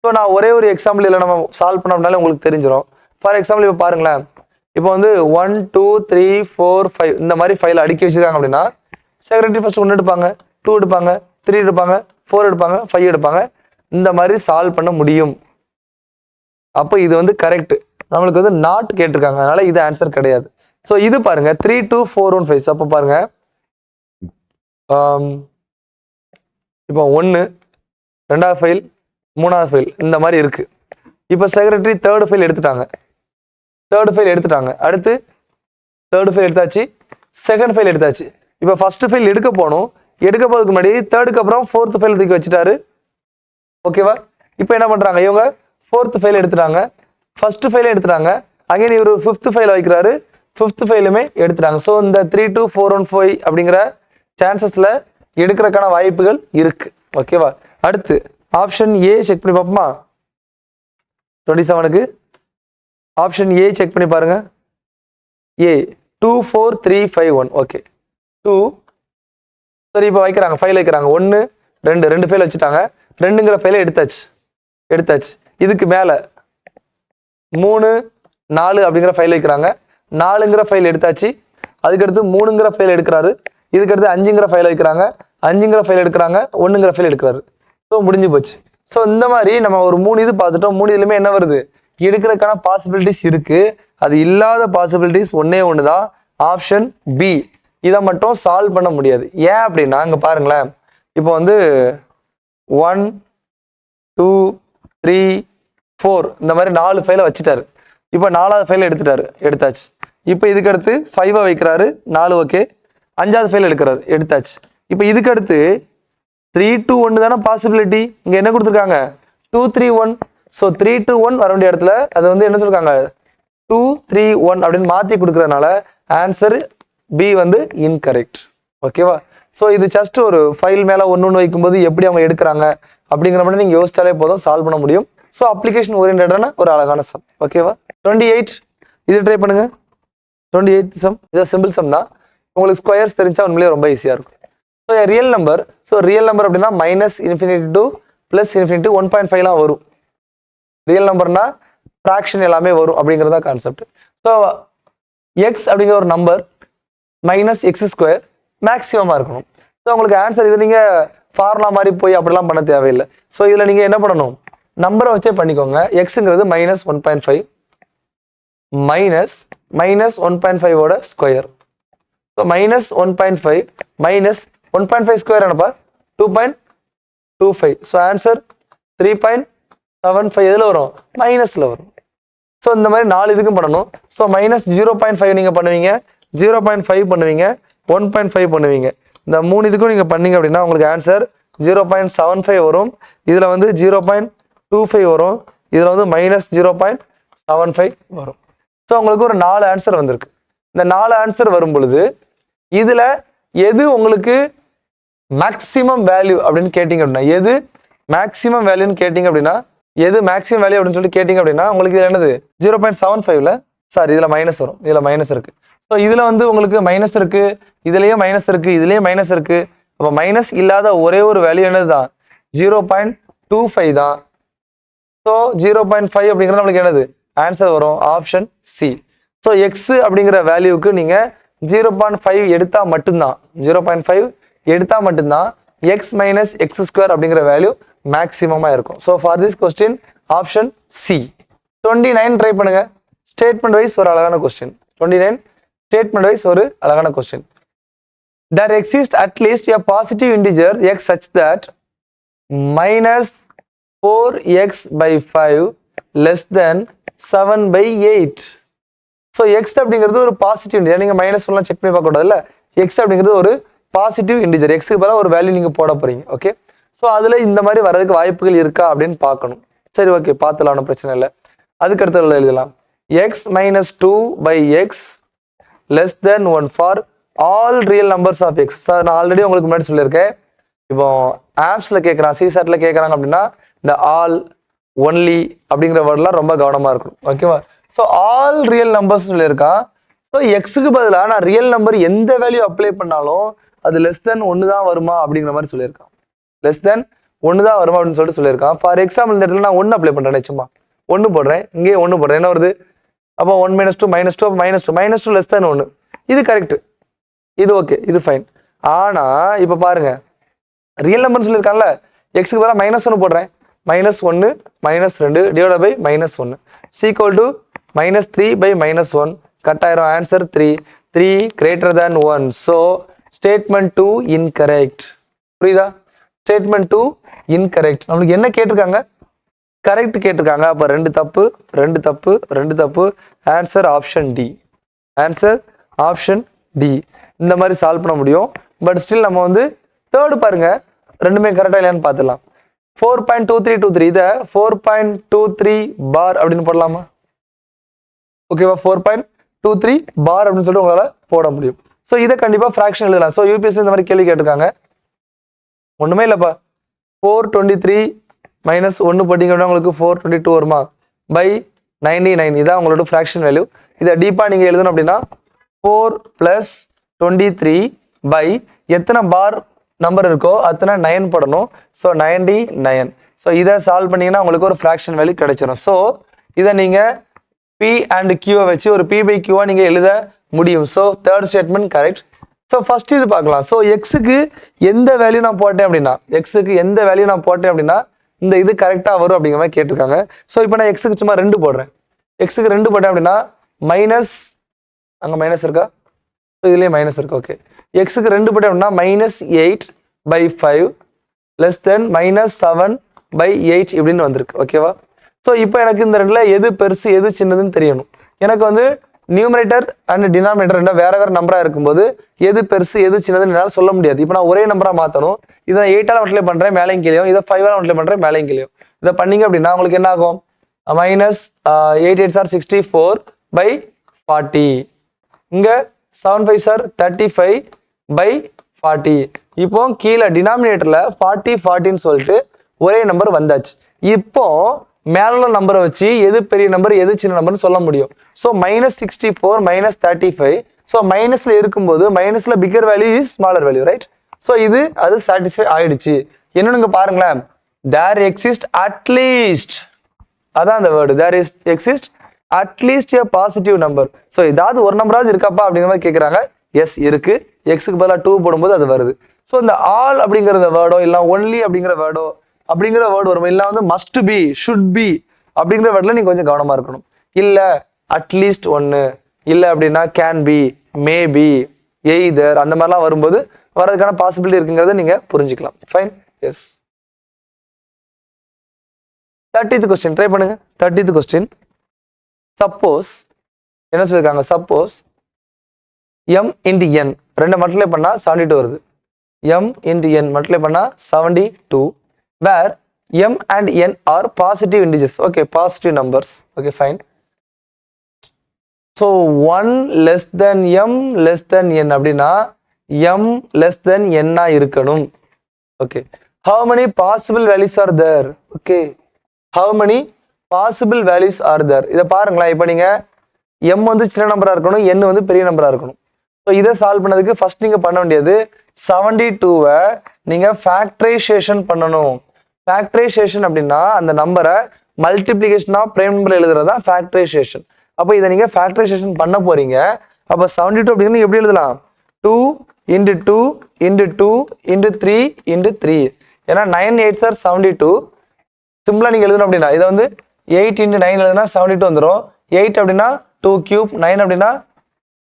ஸோ நான் ஒரே ஒரு எக்ஸாம்பிள் இல்லை நம்ம சால்வ் பண்ணோம்னாலே உங்களுக்கு தெரிஞ்சிடும். ஃபார் எக்ஸாம்பிள் இப்போ பாருங்களேன், இப்போ வந்து 1 2 3 4 5 இந்த மாதிரி ஃபைல் அடுக்கி வச்சிருக்காங்க அப்படின்னா செக்ரட்டரி ஃபர்ஸ்ட் 1 எடுப்பாங்க, 2 எடுப்பாங்க, 3 எடுப்பாங்க, 4 எடுப்பாங்க, 5 எடுப்பாங்க. இந்த மாதிரி சால்வ் பண்ண முடியும். அப்போ இது வந்து கரெக்ட். நம்மளுக்கு வந்து நாட் கேட்டிருக்காங்க, அதனால இது ஆன்சர் கிடையாது. ஸோ இது பாருங்க 3 2 4 1 5. அப்போ பாருங்க, இப்போ 1 2வது ஃபைல் 3வது ஃபைல் இந்த மாதிரி இருக்கு. இப்போ செக்ரட்டரி 3rd ஃபைல் எடுத்துட்டாங்க, 3rd ஃபைல் எடுத்துட்டாங்க. அடுத்து 3rd ஃபைல் எடுத்தாச்சு, 2nd ஃபைல் எடுத்தாச்சு. இப்போ ஃபர்ஸ்ட் ஃபைல் எடுக்க போகணும், எடுக்க போறதுக்கு முன்னாடி 3rdக்கு அப்புறம் 4th ஃபைல் தூக்கி வச்சுட்டாரு. ஓகேவா? இப்போ என்ன பண்றாங்க, இவங்க 4th ஃபைல் எடுத்துட்டாங்க, ஃபர்ஸ்ட் ஃபைலை எடுத்துட்டாங்க, அகைன் இவர் 5th ஃபைல் வைக்கிறாரு, 5th ஃபைலுமே எடுத்துட்டாங்க. ஸோ இந்த 3 2 4 1 5 அப்படிங்கிற சான்சஸ்ல எடுக்கிறதுக்கான வாய்ப்புகள் இருக்கு. ஓகேவா? அடுத்து ஆப்ஷன் ஏ செக் பண்ணி பார்ப்போமா? 27க்கு ஆப்ஷன் ஏ செக் பண்ணி பாருங்க. ஏ 2 4 3 5 1. ஓகே, 2. சரி, இப்போ வைக்கிறாங்க, ஃபைல் வைக்கிறாங்க. 1 2 ஃபைல் வச்சுட்டாங்க, 2ங்கிற ஃபைலை எடுத்தாச்சு. இதுக்கு மேலே 3 4 அப்படிங்கிற ஃபைல் வைக்கிறாங்க, 4ங்கிற ஃபைல் எடுத்தாச்சு. அதுக்கடுத்து 3ங்கிற ஃபைல் எடுக்கிறாரு. இதுக்கடுத்து 5ங்கிற ஃபைல் வைக்கிறாங்க, 5ங்கிற ஃபைல் எடுக்கிறாங்க, 1ங்கிற ஃபைல் எடுக்கிறாரு. ஸோ முடிஞ்சு போச்சு. ஸோ இந்த மாதிரி நம்ம ஒரு 3 இது பார்த்துட்டோம். 3 இதுலையுமே என்ன வருது, எடுக்கிறதுக்கான பாசிபிலிட்டிஸ் இருக்கு. அது இல்லாத பாசிபிலிட்டிஸ் ஒன்னே ஒன்று தான், ஆப்ஷன் பி. இதை மட்டும் சால்வ் பண்ண முடியாது. ஏன் அப்படின்னா இங்கே பாருங்களேன், இப்போ வந்து 1 2 3 4 இந்த மாதிரி 4 ஃபைலை வச்சுட்டாரு. இப்போ 4வது ஃபைலை எடுத்தாச்சு. இப்போ இதுக்கு அடுத்து 5 வைக்கிறாரு, 4 ஓகே. 5வது ஃபைல் எடுக்கிறாரு, எடுத்தாச்சு. இப்போ இதுக்கு அடுத்து 3 2 1 தானே பாசிபிலிட்டி. இங்கே என்ன கொடுத்துருக்காங்க, 2 3 1. ஸோ 3 2 1 வர வேண்டிய இடத்துல அது வந்து என்ன சொல்லிருக்காங்க, 2 3 1 அப்படின்னு மாற்றி கொடுக்குறதுனால ஆன்சர் பி வந்து இன்கரெக்ட். ஓகேவா? ஸோ இது ஜஸ்ட் ஒரு ஃபைல் மேலே ஒன்று வைக்கும்போது எப்படி அவங்க எடுக்கிறாங்க அப்படிங்கிற மாதிரி நீங்கள் யோசிச்சாலே போதும், சால்வ் பண்ண முடியும். ஸோ அப்ளிகேஷன் ஓரியன்டான ஒரு அழகான சம். ஓகேவா? 28 இது ட்ரை பண்ணுங்க. 28 சம் இது சிம்பிள் சம் தான். உங்களுக்கு ஸ்கொயர்ஸ் தெரிஞ்சா உண்மையிலேயே ரொம்ப ஈஸியாக இருக்கும். So real number. So real number அப்படின்னா -∞ to +∞ 1.5லாம் வரும். ரியல் நம்பர்னா ஃப்ராக்ஷன் எல்லாமே வரும் அப்படிங்கிறதா கான்செப்ட். ஸோ எக்ஸ் அப்படிங்கிற ஒரு நம்பர் -x² மேக்ஸிமமாக இருக்கணும். ஸோ உங்களுக்கு ஆன்சர் இது நீங்கள் ஃபார்முலா மாதிரி போய் அப்படிலாம் பண்ண தேவையில்லை. ஸோ இதில் நீங்கள் என்ன பண்ணணும், நம்பரை வச்சே பண்ணிக்கோங்க. எக்ஸுங்கிறது -1.5 -1.5ஓட ஸ்கொயர். ஸோ -1.5 -1.5 ஸ்கொயர் என்னப்பா, 2.25. ஸோ ஆன்சர் 3.75 எதில் வரும், மைனஸில் வரும். ஸோ இந்த மாதிரி 4 இதுக்கும் பண்ணணும். ஸோ -0.5 நீங்கள் பண்ணுவீங்க, 0.5 பண்ணுவீங்க, 1.5 பண்ணுவீங்க. இந்த 3 இதுக்கும் நீங்கள் பண்ணீங்க அப்படின்னா உங்களுக்கு ஆன்சர் 0.75 வரும். இதில் வந்து 0.25 வரும். இதில் வந்து -0.75 வரும். ஸோ உங்களுக்கு ஒரு 4 ஆன்சர் வந்திருக்கு. இந்த 4 ஆன்சர் வரும் பொழுது இதில் எது உங்களுக்கு மேக்ஸிமம் வேல்யூ அப்படின்னு கேட்டிங்க அப்படின்னா, எது மேக்ஸிமம் வேல்யூன்னு கேட்டிங்க அப்படின்னா, எது மேக்ஸிமம் வேல்யூ அப்படின்னு சொல்லி கேட்டிங்க அப்படின்னா உங்களுக்கு இது என்னது 0.75ல சாரி இதில் மைனஸ் வரும். இதில் மைனஸ் இருக்குது. ஸோ இதில் வந்து உங்களுக்கு மைனஸ் இருக்குது, இதுலேயே மைனஸ் இருக்குது, இதுலேயே மைனஸ் இருக்குது. அப்போ மைனஸ் இல்லாத ஒரே ஒரு வேல்யூ என்னது தான், 0.25 தான். ஸோ 0.5 அப்படிங்கிறது நம்மளுக்கு என்னது ஆன்சர் வரும், ஆப்ஷன் சி. ஸோ எக்ஸ் அப்படிங்கிற வேல்யூவுக்கு நீங்கள் 0.5 எடுத்தால் மட்டும்தான், 0.5 எடுத்தால் மட்டும்தான் எக்ஸ் - x² அப்படிங்கிற வேல்யூ மேக்ஸிமமாக இருக்கும். So for this question option C. 29 try பண்ணுங்க. ஸ்டேட்மெண்ட் வைஸ் ஒரு அழகான கொஸ்டின். 29 ஸ்டேட்மெண்ட் வைஸ் ஒரு அழகான question. There exists at least a positive integer x such that -4x/5 less than 7/8. So X அப்படிங்கிறது ஒரு positive integer. நீங்கள் -1 check பண்ணி பார்க்க கூடாதுல்ல. எக்ஸ் அப்படிங்கிறது ஒரு பாசிட்டிவ் இன்டிஜர். எக்ஸுக்கு பதிலாக ஒரு வேல்யூ நீங்கள் போட போறீங்க. ஓகே, ஸோ அதில் இந்த மாதிரி வர்றதுக்கு வாய்ப்புகள் இருக்கா அப்படின்னு பார்க்கணும். சரி, ஓகே, பார்த்துலாம், ஒன்றும் பிரச்சனை இல்லை. அதுக்கடுத்து எழுதலாம் x - 2/x less than 1 for all real numbers of x. Sir நான் ஆல்ரெடி உங்களுக்கு முன்னாடி சொல்லியிருக்கேன். இப்போ ஆப்ஸில் கேட்குறான், சிசாட்டில் கேட்குறாங்க அப்படின்னா இந்த ஆல் ஒன்லி அப்படிங்கிற வேர்டெலாம் ரொம்ப கவனமாக இருக்கணும். ஓகேவா? ஸோ ஆல் ரியல் நம்பர்ஸ் சொல்லியிருக்கான். ஸோ எக்ஸுக்கு பதிலாக நான் ரியல் நம்பர் எந்த வேல்யூ அப்ளை பண்ணாலும் அது (1) தான் வருமா அப்படிங்கிற மாதிரி சொல்லியிருக்கான். (1) தான் வருமா அப்படின்னு சொல்லிட்டு சொல்லியிருக்கான். ஃபார் எக்ஸாம்பிள் இந்த இடத்துல நான் 1 அப்ளை பண்ணுறேன், சும்மா 1 போடுறேன், இங்கேயே 1 போடுறேன். என்ன வருது, அப்போ 1 - 2 -2 -2 (1). இது கரெக்ட், இது ஓகே, இது ஃபைன். ஆனால் இப்போ பாருங்க, ரியல் நம்பர்னு சொல்லியிருக்காங்கல்ல, எக்ஸுக்கு பதிலாக -1 போடுறேன், -1 -2 டிவைட் பை -1 சீக்வல் டு -3/-1. கட்டாயிரம் ஆன்சர் 3 3 > 1. So statement 2 incorrect. புரியுதா? Statement 2 incorrect. நம்மளுக்கு என்ன கேட்டிருக்காங்க, கரெக்ட் கேட்டிருக்காங்க. அப்போ 2 தப்பு 2 தப்பு 2 தப்பு. Answer option D. Answer option D. இந்த மாதிரி சால்வ் பண்ண முடியும். பட் ஸ்டில் நம்ம வந்து தேர்டு பாருங்க, ரெண்டுமே கரெக்டாக இல்லையான்னு பார்த்துலாம். 4.2323 இதை 4.23 பார் அப்படின்னு போடலாமா? ஓகேவா? 4.23 பார் அப்படின்னு சொல்லிட்டு உங்களால் போட முடியும். ஸோ இதை கண்டிப்பாக ஃப்ராக்ஷன் எழுதலாம். ஸோ யூபிஎஸ்சி இந்த மாதிரி கேள்வி கேட்டிருக்காங்க. ஒன்றுமே இல்லைப்பா, 423 - 1 போட்டிங்க அப்படின்னா உங்களுக்கு 422 வருமா பை 99. இதான் உங்களோட ஃப்ராக்ஷன் வேல்யூ. இதை டீப்பாக நீங்கள் எழுதணும் அப்படின்னா 4 + 23 பை எத்தனை பார் நம்பர் இருக்கோ அத்தனை 9 போடணும். ஸோ 99. ஸோ இதை சால்வ் பண்ணிங்கன்னா உங்களுக்கு ஒரு ஃப்ராக்ஷன் வேல்யூ கிடைச்சிடும். ஸோ இதை நீங்கள் P and Q வச்சு ஒரு P/Q நீங்கள் எழுத முடியும். So third statement correct. So first இது பார்க்கலாம். ஸோ எக்ஸுக்கு எந்த வேல்யூ நான் போட்டேன் அப்படின்னா இந்த இது கரெக்டாக வரும் அப்படிங்கிற மாதிரி கேட்டிருக்காங்க. ஸோ இப்போ நான் எக்ஸுக்கு சும்மா 2 போடுறேன். எக்ஸுக்கு 2 போட்டேன் அப்படின்னா மைனஸ், அங்கே மைனஸ் இருக்கா? ஸோ இதுலேயே மைனஸ் இருக்கு. ஓகே, எக்ஸுக்கு 2 போட்டேன் அப்படின்னா -8/5 லெஸ் தென் -7/8 இப்படின்னு வந்திருக்கு. ஓகேவா? ஸோ இப்போ எனக்கு இந்த ரெண்டுல எது பெருசு எது சின்னதுன்னு தெரியணும். எனக்கு வந்து நியூமரேட்டர் அண்ட் டினாமினேட்டர் ரெண்டும் வேற நம்பராக இருக்கும்போது எது பெருசு எது சின்னதுன்னு என்னால் சொல்ல முடியாது. இப்போ நான் ஒரே நம்பராக மாற்றணும். இதை 8ஆல் மல்டிப்ளை பண்ணுறேன் மேலேயும் கீழேயும், இதை 5ஆல் மல்டிப்ளை பண்ணுறேன் மேலேயும் கீழேயும். இதை பண்ணீங்க அப்படின்னா உங்களுக்கு என்ன ஆகும்? -8 8s are 64/40. இங்கே 7 5s are 35/40. இப்போ கீழே டினாமினேட்டரில் 40 40ன்னு சொல்லிட்டு ஒரே நம்பர் வந்தாச்சு. இப்போ மேல நம்பரை வச்சு எது பெரிய நம்பர் எது சின்ன நம்பர்னு சொல்ல முடியும். ஸோ -64 -35. ஸோ மைனஸ்ல இருக்கும்போது மைனஸ்ல bigger value is smaller value, right? So இது அது சாட்டிஸ்ஃபை ஆயிடுச்சு. என்னன்னு பாருங்களேன், தேர் எக்ஸிஸ்ட் அட்லீஸ்ட், அதான் அந்த word, there exist at least a positive number. So ஏதாவது ஒரு நம்பராவது இருக்காப்பா அப்படிங்கிற மாதிரி கேட்குறாங்க. எஸ் இருக்கு. எக்ஸுக்கு பதிலாக 2 போடும்போது அது வருது. ஸோ இந்த ஆல் அப்படிங்கிற வேர்டோ இல்லை ஒன்லி அப்படிங்கிற வேர்டோ அப்படிங்கிற வேர்டு வரும். இல்லை வந்து மஸ்ட் பி, ஷுட் பி அப்படிங்கிற வேர்டில் நீங்கள் கொஞ்சம் கவனமாக இருக்கணும். இல்லை அட்லீஸ்ட் 1, இல்லை அப்படின்னா can be, may be, either அந்த மாதிரிலாம் வரும்போது வரதுக்கான பாசிபிலிட்டி இருக்குங்கிறத நீங்கள் புரிஞ்சுக்கலாம். Fine, S. 30th question try பண்ணுங்க. 30th கொஸ்டின், சப்போஸ் என்ன சொல்லியிருக்காங்க? சப்போஸ் m into n ரெண்டு மல்டிப்ளை பண்ணால் 72 வருது. m into n மல்டிப்ளை பண்ணால் 72, where m and n are positive integers. Okay, positive numbers. Okay, fine. So 1 less than m less than n அப்படின்னா m less than n இருக்கணும். Okay, how many possible values are there? Okay, how many possible values are there? இதை பாருங்களேன். இப்போ நீங்க m வந்து சின்ன நம்பரா இருக்கணும், n வந்து பெரிய நம்பரா இருக்கணும். ஸோ இதை சால்வ் பண்ணதுக்கு ஃபர்ஸ்ட் நீங்க பண்ண வேண்டியது 72வை நீங்க ஃபேக்டரைசேஷன் பண்ணணும். ஃபேக்டரைசேஷன் அப்படின்னா அந்த நம்பரை மல்டிப்ளிகேஷன் ஆஃப் பிரைம் நம்பர் எழுதுறதா ஃபேக்டரைசேஷன். அப்போ இதை நீங்க ஃபேக்டரைசேஷன் பண்ண போறீங்க. அப்போ 72 அப்படிங்கிறது எப்படி எழுதலாம்? 2 into 2 into 2 into 3 into 3. ஏன்னா 9 8s are 72. சிம்பிளா நீங்க எழுதணும் அப்படின்னா இதை வந்து 8 into 9 எழுதுனா 72 வந்துடும். 8 அப்படின்னா 2 cube, 9 அப்படின்னா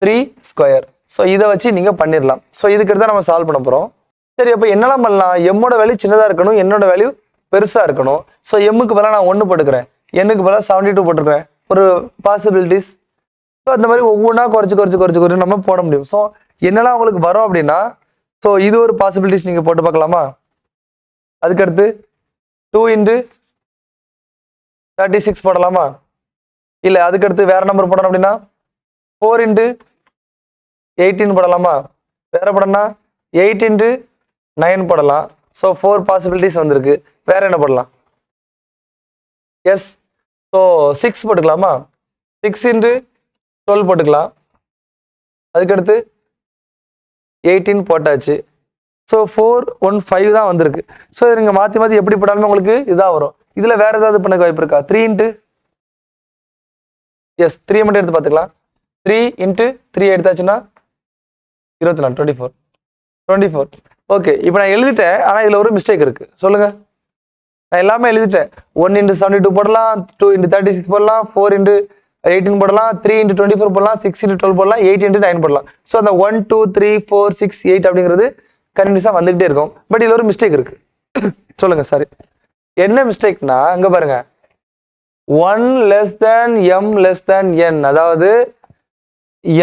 3 square. ஸோ இதை வச்சு நீங்க பண்ணிடலாம். ஸோ இதுக்கு தான் நம்ம சால்வ் பண்ண போறோம். சரி, அப்போ என்னெல்லாம் பண்ணலாம்? எம்மோட வேல்யூ சின்னதாக இருக்கணும், என்னோட வேல்யூ பெருசாக இருக்கணும். ஸோ எம்முக்கு பதிலாக நான் 1 போட்டுக்கிறேன், என்னுக்கு பதிலாக 72 போட்டுருக்கேன். ஒரு பாசிபிலிட்டிஸ். ஸோ அந்த மாதிரி ஒவ்வொன்றா குறைச்சு நம்ம போட முடியும். ஸோ என்னெல்லாம் உங்களுக்கு வரும் அப்படின்னா, ஸோ இது ஒரு பாசிபிலிட்டிஸ் நீங்கள் போட்டு பார்க்கலாமா? அதுக்கடுத்து 2 into 36 போடலாமா? இல்லை அதுக்கடுத்து வேற நம்பர் போடணும் அப்படின்னா 4 into 18 போடலாமா? வேற போடனா 8 into 9 போடலாம். ஸோ 4 பாசிபிலிட்டிஸ் வந்திருக்கு. வேற என்ன போடலாம்? எஸ், ஸோ 6 போட்டுக்கலாமா? 6 into 12 போட்டுக்கலாம். அதுக்கடுத்து 18 போட்டாச்சு. ஸோ 4 1 5 தான் வந்திருக்கு. ஸோ நீங்கள் மாற்றி எப்படி போட்டாலுமே உங்களுக்கு இதாக வரும். இதில் வேற ஏதாவது பண்ண வாய்ப்பு இருக்கா? 3 into எஸ் 3 மட்டும் எடுத்து பார்த்துக்கலாம். 3 into 3 எடுத்தாச்சுன்னா 24 24. ஓகே, இப்போ நான் எழுதிட்டேன். ஆனால் இதில் ஒரு மிஸ்டேக் இருக்கு. சொல்லுங்க. நான் எல்லாமே எழுதிட்டேன். 1 into 72 போடலாம், 2 into 36 போடலாம், 4 into 18 போடலாம், 3 into 24 போடலாம், 6 into 12 போடலாம், 8 into 9 போடலாம். ஸோ அந்த 1 2 3 4 6 8 அப்படிங்கிறது கண்டினியூஸாக வந்துகிட்டே இருக்கும். பட் இதில் ஒரு மிஸ்டேக் இருக்கு. சொல்லுங்க. சாரி, என்ன மிஸ்டேக்னா அங்கே பாருங்க, 1 less than m less than n, அதாவது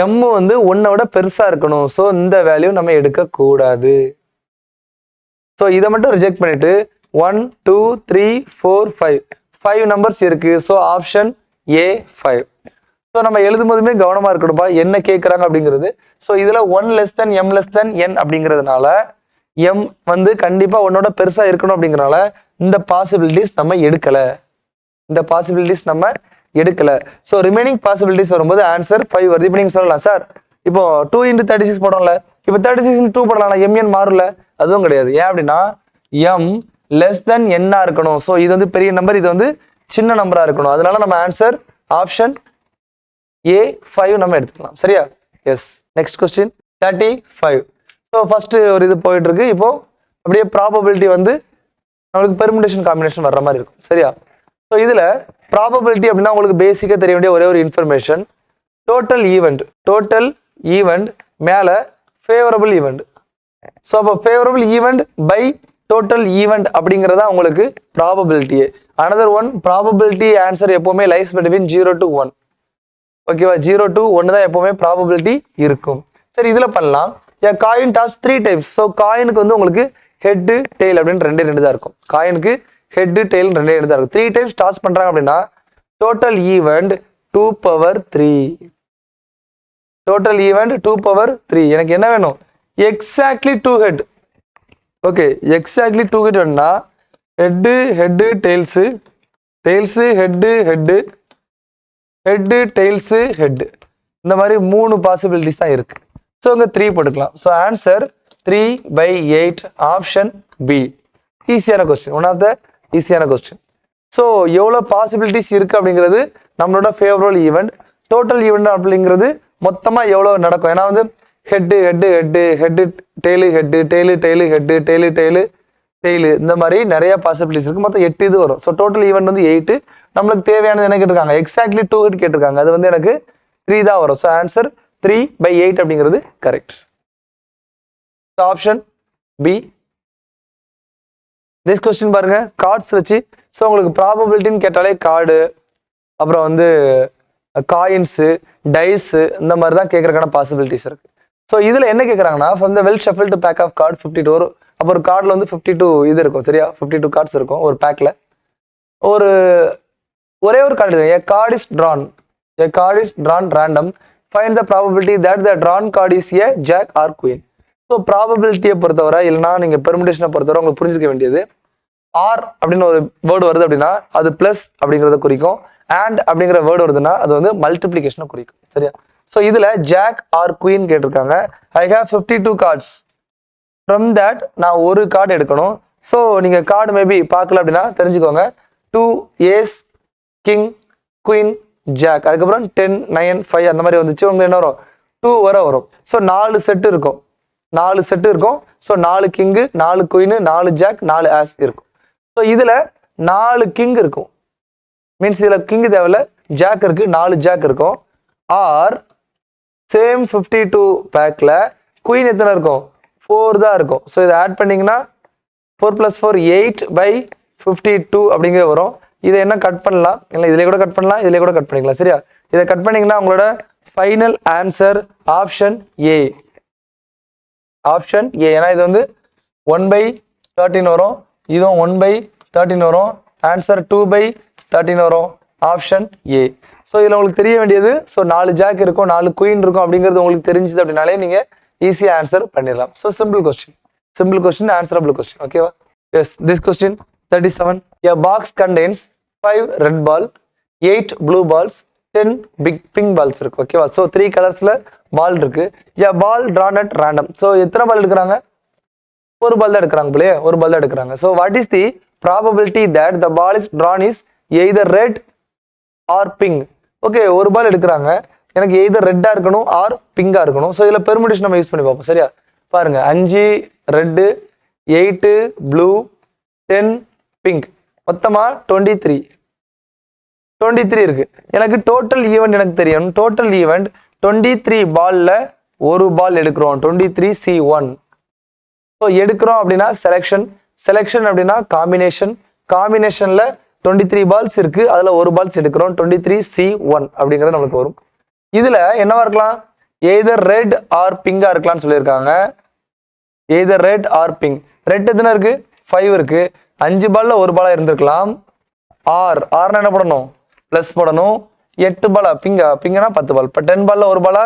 m வந்து 1 விட பெருசா இருக்கணும். ஸோ இந்த வேல்யூ நம்ம எடுக்கக்கூடாது. ஸோ இதை மட்டும் ரிஜெக்ட் பண்ணிட்டு 1 2 3 4 5 நம்பர்ஸ் இருக்கு. So option A 5. ஸோ நம்ம எழுதும் போதுமே கவனமா இருக்கணும்பா என்ன கேட்குறாங்க அப்படிங்கிறது. ஸோ இதுல 1 less than m less than n அப்படிங்கிறதுனால m வந்து கண்டிப்பா 1ஓட பெருசா இருக்கணும் அப்படிங்கிறனால இந்த பாசிபிலிட்டிஸ் நம்ம எடுக்கல. ஸோ ரிமைனிங் பாசிபிலிட்டிஸ் வரும்போது ஆன்சர் 5 வருது. இப்போ நீங்க சொல்லலாம், சார் இப்போ 2 into 36 போடணும்ல, இப்போ 36 into 2 போடலாம், mn மாறும்ல? அதுவும் கிடையாது. ஏன் அப்படின்னா m less than n இருக்கணும். ஸோ இது வந்து பெரிய நம்பர், இது வந்து சின்ன நம்பரா இருக்கணும். அதனால நம்ம ஆன்சர் ஆப்ஷன் A 5 நம்ம எடுத்துக்கலாம். சரியா? Yes. Next question 35. So first ஒரு இது போயிட்டு இருக்கு. இப்போ அப்படியே ப்ராபபிலிட்டி வந்து நம்மளுக்கு பெர்முடேஷன் காம்பினேஷன் வர்ற மாதிரி இருக்கும். சரியா? ஸோ இதுல ப்ராபபிலிட்டி அப்படின்னா உங்களுக்கு பேசிக்காக தெரிய வேண்டிய ஒரே ஒரு இன்ஃபர்மேஷன், டோட்டல் ஈவெண்ட் மேல ஃபேவரபிள் ஈவெண்ட். ஸோ அப்போ favourable event by total event அப்படிங்கிறதா உங்களுக்கு ப்ராபபிலிட்டியே. அனதர் ஒன், ப்ராபபிலிட்டி ஆன்சர் எப்பவுமே லைஸ் பிட்வீன் 0 to 1. ஓகேவா? 0 to 1 தான் எப்பவுமே ப்ராபபிலிட்டி இருக்கும். சரி, இதுல பண்ணலாம். Coin toss 3 times. ஸோ காயினுக்கு வந்து உங்களுக்கு ஹெட் டெய்ல் அப்படின்னு ரெண்டு தான் இருக்கும். காயினுக்கு ஹெட் டெய்ல் ரெண்டு தான் இருக்கும். 3 times டாஸ் பண்றாங்க அப்படின்னா total event 2 power 3. Total event 2 power 3. எனக்கு என்ன வேணும்? Exactly 2 head. Okay, exactly 2 head வேணும்னா head tails head tails head, இந்த மாதிரி 3 பாசிபிலிட்டிஸ் தான் இருக்கு. ஸோ இங்கே 3 போட்டுக்கலாம். So answer 3/8 option B. ஈஸியான கொஸ்டின், ஒன் ஆஃப் த ஈஸியான கொஸ்டின். ஸோ எவ்வளோ பாசிபிலிட்டிஸ் இருக்கு அப்படிங்கிறது நம்மளோட ஃபேவரபிள் ஈவெண்ட். டோட்டல் ஈவெண்ட் அப்படிங்கிறது மொத்தமாக எவ்வளோ நடக்கும். ஏன்னா வந்து ஹெட் டெய்லு இந்த மாதிரி நிறைய பாசிபிலிட்டிஸ் இருக்கு. மொத்தம் 8 இது வரும். ஸோ டோட்டல் ஈவெண்ட் வந்து 8. நம்மளுக்கு தேவையானது என்ன கேட்டிருக்காங்க? எக்ஸாக்ட்லி 2 ஹெட் கேட்டிருக்காங்க. அது வந்து எனக்கு 3 தான் வரும். ஸோ ஆன்சர் 3/8 அப்படிங்கிறது correct. Option B. Next question பாருங்க, கார்ட்ஸ் வச்சு. ஸோ உங்களுக்கு ப்ராபபிலிட்டின்னு கேட்டாலே கார்டு, அப்புறம் வந்து காயின்ஸு, டைஸு, இந்த மாதிரி தான் கேட்கறதுக்கான பாசிபிலிட்டிஸ் இருக்கு. ஸோ இதில் என்ன கேட்குறாங்கன்னா, from the well shuffled pack of card 52 வரும். அப்போ ஒரு கார்டில் வந்து 52 இது இருக்கும். சரியா? 52 கார்ட்ஸ் இருக்கும் ஒரு பேக்கில். ஒரே ஒரு கார்டு இருக்கு. A card is drawn random. Find the probability that the drawn card is a jack or queen. So ப்ராபபிலிட்டியை பொறுத்தவரை, இல்லைனா நீங்கள் பெர்முடேஷனை பொறுத்தவரை உங்களுக்கு புரிஞ்சுக்க வேண்டியது, ஆர் அப்படின்னு ஒரு வேர்டு வருது அப்படின்னா அது பிளஸ் அப்படிங்கிறத குறிக்கும். அண்ட் அப்படிங்கிற வேர்டு வருதுன்னா அது வந்து மல்டிப்ளிகேஷனை குறிக்கும். சரியா? ஸோ இதில் ஜாக் ஆர் குயின் கேட்டிருக்காங்க. I have 52 cards. From that நான் ஒரு கார்டு எடுக்கணும். ஸோ நீங்கள் கார்டு மேபி பார்க்கல அப்படின்னா தெரிஞ்சுக்கோங்க. 2 ஏஸ், கிங், குயின், ஜாக், அதுக்கப்புறம் 10, 9, 5 அந்த மாதிரி வந்துச்சு. உங்களுக்கு என்ன வரும்? 2 வரை வரும். ஸோ 4 செட்டு இருக்கும். So 4 king, 4 queen, 4 jack, 4 ace இருக்கும். ஸோ இதில் 4 கிங் இருக்கும். மீன்ஸ் இதில் கிங் தேவையில்ல, ஜாக் இருக்கு, 4 ஜாக் இருக்கும். ஆர் சேம் 52 பேக்கில் குயின் எத்தனை இருக்கும்? 4 தான் இருக்கும். ஸோ இதை ஆட் பண்ணிங்கன்னா 4 + 4 8/52 அப்படிங்கிற வரும். இதை என்ன கட் பண்ணலாம்? இல்லை இதிலே கூட கட் பண்ணலாம், இதிலே கூட கட் பண்ணிக்கலாம். சரியா? இதை கட் பண்ணிங்கன்னா உங்களோட final answer option A. Option A. ஏன்னா இது வந்து 1/13 வரும், இதுவும் 1/13 வரும். ஆன்சர் 2/13 வரும். Option A. ஸோ இதில் உங்களுக்கு தெரிய வேண்டியது, ஸோ 4 ஜாக் இருக்கும், 4 குயின் இருக்கும் அப்படிங்கிறது உங்களுக்கு தெரிஞ்சுது அப்படின்னாலே நீங்கள் ஈஸியாக ஆன்சர் பண்ணிடலாம். So simple question, answerable question. ஓகேவா? Yes, this question 37. A box contains 5 red ball, 8 blue balls, 10 big pink balls இருக்கு. ஓகேவா? ஸோ 3 கலர்ஸ்ல பால் இருக்கு. A ball drawn at random. So எத்தனை பால் எடுக்கிறாங்க? ஒரு பால் தான் எடுக்கிறாங்க போலயே, ஒரு பால் தான் எடுக்கிறாங்க. So what is the probability that the ball is drawn is either red or pink? ஓகே, ஒரு பால் எடுக்கிறாங்க, எனக்கு எய்தர் ரெட்டா இருக்கணும் ஆர் பிங்கா இருக்கணும். ஸோ இதில் பெர்முடேஷன் நம்ம யூஸ் பண்ணி பார்ப்போம். சரியா? பாருங்க, 5 ரெட்டு, 8 ப்ளூ, 10 பிங்க், மொத்தமா 23 இருக்கு. எனக்கு டோட்டல் ஈவெண்ட் எனக்கு தெரியும். டோட்டல் ஈவெண்ட் 23 பால்ல ஒரு பால் எடுக்கிறோம், 23C1. ஸோ எடுக்கிறோம் அப்படின்னா செலெக்ஷன் அப்படின்னா காம்பினேஷன்ல 23 பால்ஸ் இருக்கு, அதுல ஒரு பால்ஸ் எடுக்கிறோம், 23C1 அப்படிங்கிறது நமக்கு வரும். இதுல என்னவா இருக்கலாம்? எய்தர் ரெட் ஆர் பிங்கா இருக்கலாம்னு சொல்லியிருக்காங்க. Either red or pink. Red எத்தனை இருக்கு? 5 இருக்கு. 5 பால்ல ஒரு பாலா இருந்திருக்கலாம். ஆர்னா என்ன போடணும்? பிளஸ் போடணும். 8 பாலா பிங்கனா 10 பால். இப்போ 10 பால்ல ஒரு பாலா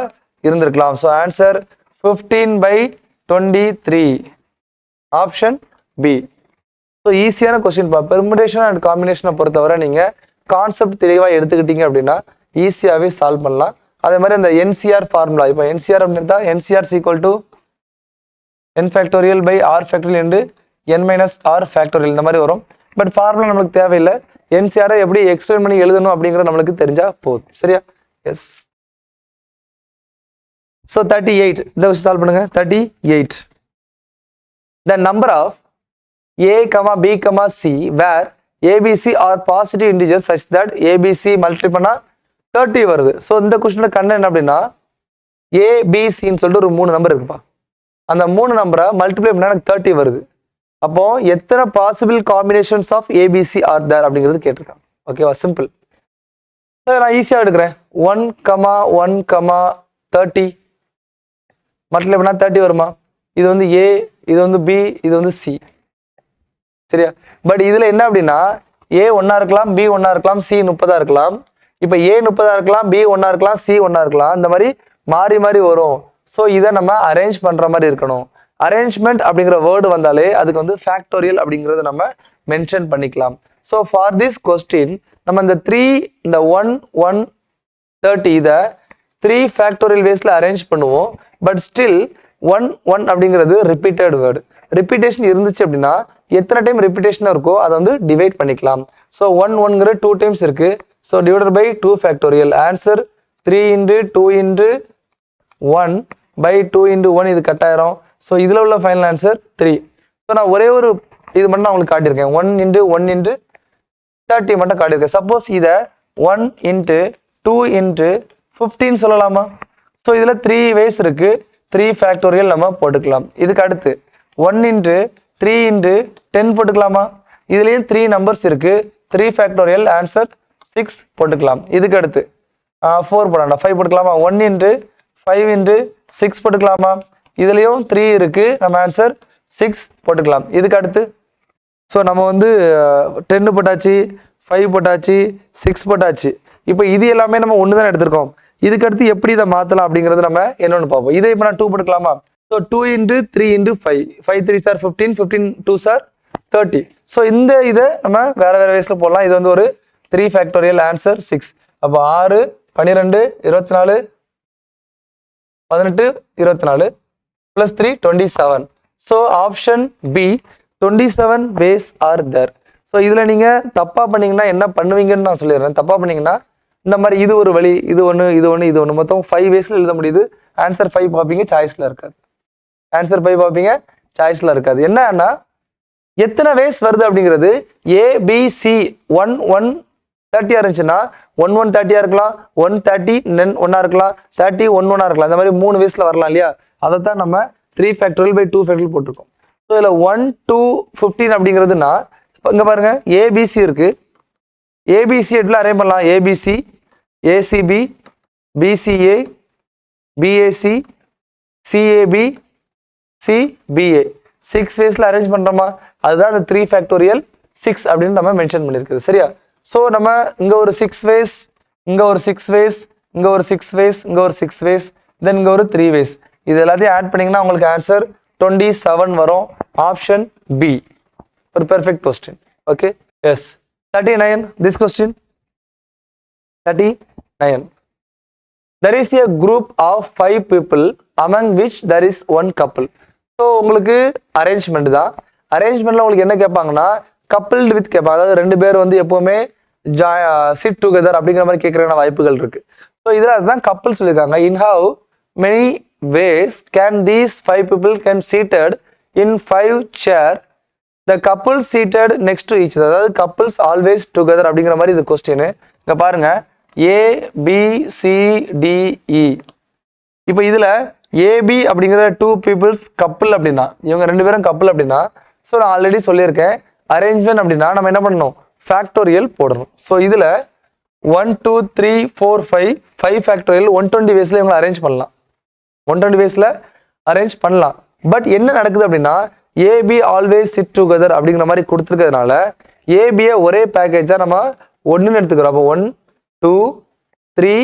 இருந்திருக்கலாம். So answer 15/23. Option B. So ஈஸியான கொஸ்டின் பா. பெர்முடேஷன் அண்ட் காம்பினேஷனை பொறுத்தவரை நீங்கள் கான்செப்ட் தெளிவாக எடுத்துக்கிட்டீங்க அப்படின்னா ஈஸியாகவே சால்வ் பண்ணலாம். அதே மாதிரி இந்த NCR ஃபார்முலா, இப்போ NCR அப்படின்னு தான் NCR = n factorial by r factorial into n minus r factorial இந்த மாதிரி வரும். பட் ஃபார்முலா நம்மளுக்கு தேவையில்லை. NCR எப்படி எக்ஸ்பிளைன் பண்ணி எழுதணும் அப்படிங்கிறது நம்மளுக்கு தெரிஞ்சா போதும். சரியா? எஸ். ஸோ 38 இந்த விஷயம் சால்வ் பண்ணுங்க 38. The number of a, b, c where abc are positive integers such that abc multiply பண்ணா 30 வருது. ஸோ இந்த கொஸ்டினோட கண்டென்ட் என்ன அப்படின்னா ஏபிசின்னு சொல்லிட்டு ஒரு 3 நம்பர் இருக்குப்பா. அந்த 3 நம்பரை மல்டிப்ளை பண்ணா எனக்கு 30 வருது. அப்போ எத்தனை possible combinations of ABC are there அப்படிங்கிறது கேட்டிருக்காங்க. ஓகேவா, சிம்பிள். நான் ஈஸியாக எடுக்கிறேன். 1, 30 மல்டிப்ளை பண்ணா 30 வருமா? இது வந்து ஏ, இது வந்து பி, இது வந்து சி. சரியா? பட் இதுல என்ன அப்படின்னா ஏ 1 இருக்கலாம், பி 1 இருக்கலாம், சி 30 இருக்கலாம். இப்ப ஏ 30 இருக்கலாம், பி 1 இருக்கலாம், சி 1 இருக்கலாம். இந்த மாதிரி மாறி மாறி வரும். ஸோ இதை நம்ம அரேஞ்ச் பண்ற மாதிரி இருக்கணும். அரேஞ்ச்மெண்ட் அப்படிங்கிற வேர்டு வந்தாலே அதுக்கு வந்து ஃபேக்டோரியல் அப்படிங்கிறத நம்ம மென்ஷன் பண்ணிக்கலாம். ஸோ ஃபார் திஸ் கொஸ்டின் நம்ம இந்த 3, இந்த 1, 1, 30 இதை 3 ஃபேக்டோரியல் வேஸ்ல அரேஞ்ச் பண்ணுவோம். பட் ஸ்டில் 1, 1 அப்படிங்கிறது ரிப்பீட்டட் வேர்டு. ரிப்பீட்டேஷன் இருந்துச்சு அப்படின்னா எத்தனை டைம் ரிப்பீட்டேஷன் இருக்கோ அதை வந்து டிவைட் பண்ணிக்கலாம். ஸோ 1, 1ங்கிற 2 டைம்ஸ் இருக்கு. So divided by 2 factorial. Answer 3 × 2 × 1 by 2 × 1 இது கட்டாயிரும். ஸோ இதில் உள்ள ஃபைனல் ஆன்சர் 3. ஸோ நான் ஒரே ஒரு இது மட்டும் நான் உங்களுக்கு காட்டியிருக்கேன். 1 × 1 × 30 மட்டும் காட்டியிருக்கேன். சப்போஸ் இதை 1 × 2 × 15 சொல்லலாமா? ஸோ இதில் 3 வேஸ் இருக்கு. 3 ஃபேக்டோரியல் நம்ம போட்டுக்கலாம். இதுக்கு அடுத்து 1 × 3 × 10 போட்டுக்கலாமா? இதுலேயும் 3 நம்பர்ஸ் இருக்கு. 3 ஃபேக்டோரியல் ஆன்சர் 6 போட்டுக்கலாம். இதுக்கு அடுத்து 4 போடலாம், 5 போட்டுக்கலாமா? 1 × 5 × 6 போட்டுக்கலாமா? இதுலேயும் 3 இருக்கு. நம்ம ஆன்சர் 6 போட்டுக்கலாம். இதுக்கு அடுத்து ஸோ நம்ம வந்து 10 போட்டாச்சு, 5 போட்டாச்சு, 6 போட்டாச்சு. இப்போ இது எல்லாமே நம்ம ஒன்று தான் எடுத்திருக்கோம். இதுக்கு அடுத்து எப்படி இதை மாற்றலாம் அப்படிங்கிறது நம்ம என்னன்னு பார்ப்போம். இதை இப்போ நான் 2 போட்டுக்கலாமா? So 2 × 3 × 5, 5 3s are 15, 15 2s are 30. So இந்த இதை நம்ம வேற வேற வயசில் போடலாம். இது வந்து ஒரு 3 ஃபேக்டோரியல் ஆன்சர் 6. அப்போ 6, 12, 24, 18, 24 plus 3, 27. So option B 27 ways are there. So இதில் நீங்கள் தப்பாக பண்ணீங்கன்னா என்ன பண்ணுவீங்கன்னு நான் சொல்லிடுறேன். தப்பாக பண்ணீங்கன்னா இந்த மாதிரி இது ஒரு வழி, இது ஒன்று, இது ஒன்று, இது ஒன்று, மொத்தம் 5 waysல எழுத முடியுது. ஆன்சர் 5 பார்ப்பீங்க, சாய்ஸில் இருக்காது. ஆன்சர் 5 பார்ப்பீங்க, சாய்ஸில் இருக்காது. என்னன்னா எத்தனை வேஸ் வருது அப்படிங்கிறது ஏபிசி 1, 1, 30 இருந்துச்சுன்னா 1, 1, 30 இருக்கலாம், 1, 30 then 1 இருக்கலாம், 30, 1, 1 இருக்கலாம். இந்த மாதிரி 3 வேஸ்ல வரலாம் இல்லையா? அதை தான் நம்ம 3 ஃபேக்டோரியல் by 2 ஃபேக்டோரியல் போட்டிருக்கோம். ஸோ இதில் 1, 2, 15 அப்படிங்கிறதுனா இங்கே பாருங்க ஏபிசி இருக்கு. ஏபிசி எப்படி அரேஞ்ச் பண்ணலாம்? ABC, ACB, BCA, BAC, CAB, CBA 6 வேஸ்ல அரேஞ்ச் பண்றோமா? அதுதான் அந்த 3 ஃபேக்டோரியல் 6 அப்படின்னு நம்ம மென்ஷன் பண்ணியிருக்குது. சரியா? ஸோ நம்ம இங்க ஒரு 6 வேஸ், இங்க ஒரு 6 வேஸ், இங்க ஒரு 6 வேஸ், இங்க ஒரு 6 வேஸ், தென் இங்க ஒரு 3 வேஸ். இது எல்லாத்தையும் ஆட் பண்ணீங்கன்னா உங்களுக்கு ஆன்சர் 27 வரும். ஆப்ஷன் பி ஒரு perfect question. Okay, yes. 39 this question 39. There is a group of 5 people among which there is one couple. So உங்களுக்கு அரேஞ்ச்மெண்ட் தான். அரேஞ்ச்மெண்ட்ல உங்களுக்கு என்ன கேட்பாங்கன்னா கப்பிள்டு வித் கேட்பாங்க. அதாவது 2 பேர் வந்து எப்பவுமே சிட் டுகெதர் அப்படிங்கிற மாதிரி கேட்கறதுக்கான வாய்ப்புகள் இருக்கு. ஸோ இதில் அதுதான் கப்பிள் சொல்லியிருக்காங்க. In how many ways can these 5 people can seated in 5 chair the couple seated next to each other. அதாவது couples always together அப்படிங்கிற மாதிரி இது கொஸ்டின். இங்க பாருங்க ஏ பி சி டி இ. இப்போ இதுல ஏபி அப்படிங்கிற 2 people's couple அப்படின்னா இவங்க 2 பேரும் கப்பிள் அப்படின்னா ஸோ நான் ஆல்ரெடி சொல்லியிருக்கேன் அரேஞ்ச்மெண்ட் அப்படின்னா நம்ம என்ன பண்ணணும்? ஃபேக்டோரியல் போடணும். ஸோ இதுல 1, 2, 3, 4, 5 ஃபேக்டோரியல் 120 வேஸ்ல இவங்களை அரேஞ்ச் பண்ணலாம். 120 வேஸ்ல அரேஞ்ச் பண்ணலாம். பட் என்ன நடக்குது அப்படின்னா ஏபி ஆல்வேஸ் சிட் டுகெதர் அப்படிங்கிற மாதிரி கொடுத்துருக்கிறதுனால ஏபியை ஒரே பேக்கேஜா நம்ம 1ன்னு எடுத்துக்கிறோம். அப்போ 1, 2, 3,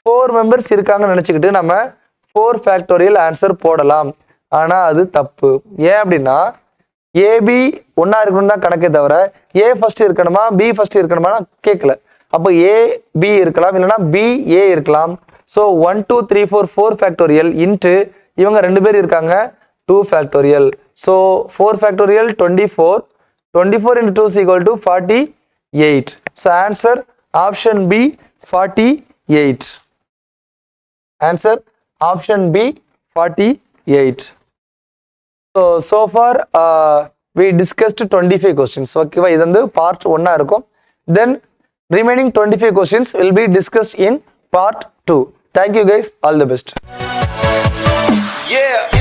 4 மெம்பர்ஸ் இருக்காங்கன்னு நினைச்சுக்கிட்டு நம்ம 4 ஃபேக்டோரியல் ஆன்சர் போடலாம். ஆனா அது தப்பு. ஏன் அப்படின்னா ஏபி ஒன்னா இருக்கணும் தான் கணக்கே தவிர ஏ ஃபர்ஸ்ட் இருக்கணுமா பி ஃபர்ஸ்ட் இருக்கணுமா கேட்கல. அப்போ ஏ பி இருக்கலாம், இல்லைன்னா பி ஏ இருக்கலாம். ஸோ 1, 2, 3, 4 ஃபேக்டோரியல் இன்ட்டு இவங்க 2 பேர் இருக்காங்க 2 factorial. So 4 factorial 24. 24 into 2 is equal to 48. So answer option B 48. Answer option B 48. So far we discussed 25 questions. ஓகேவா, இது வந்து பார்ட் 1 இருக்கும். Then remaining 25 questions will be discussed in part 2. Thank you guys, all the best. Yeah.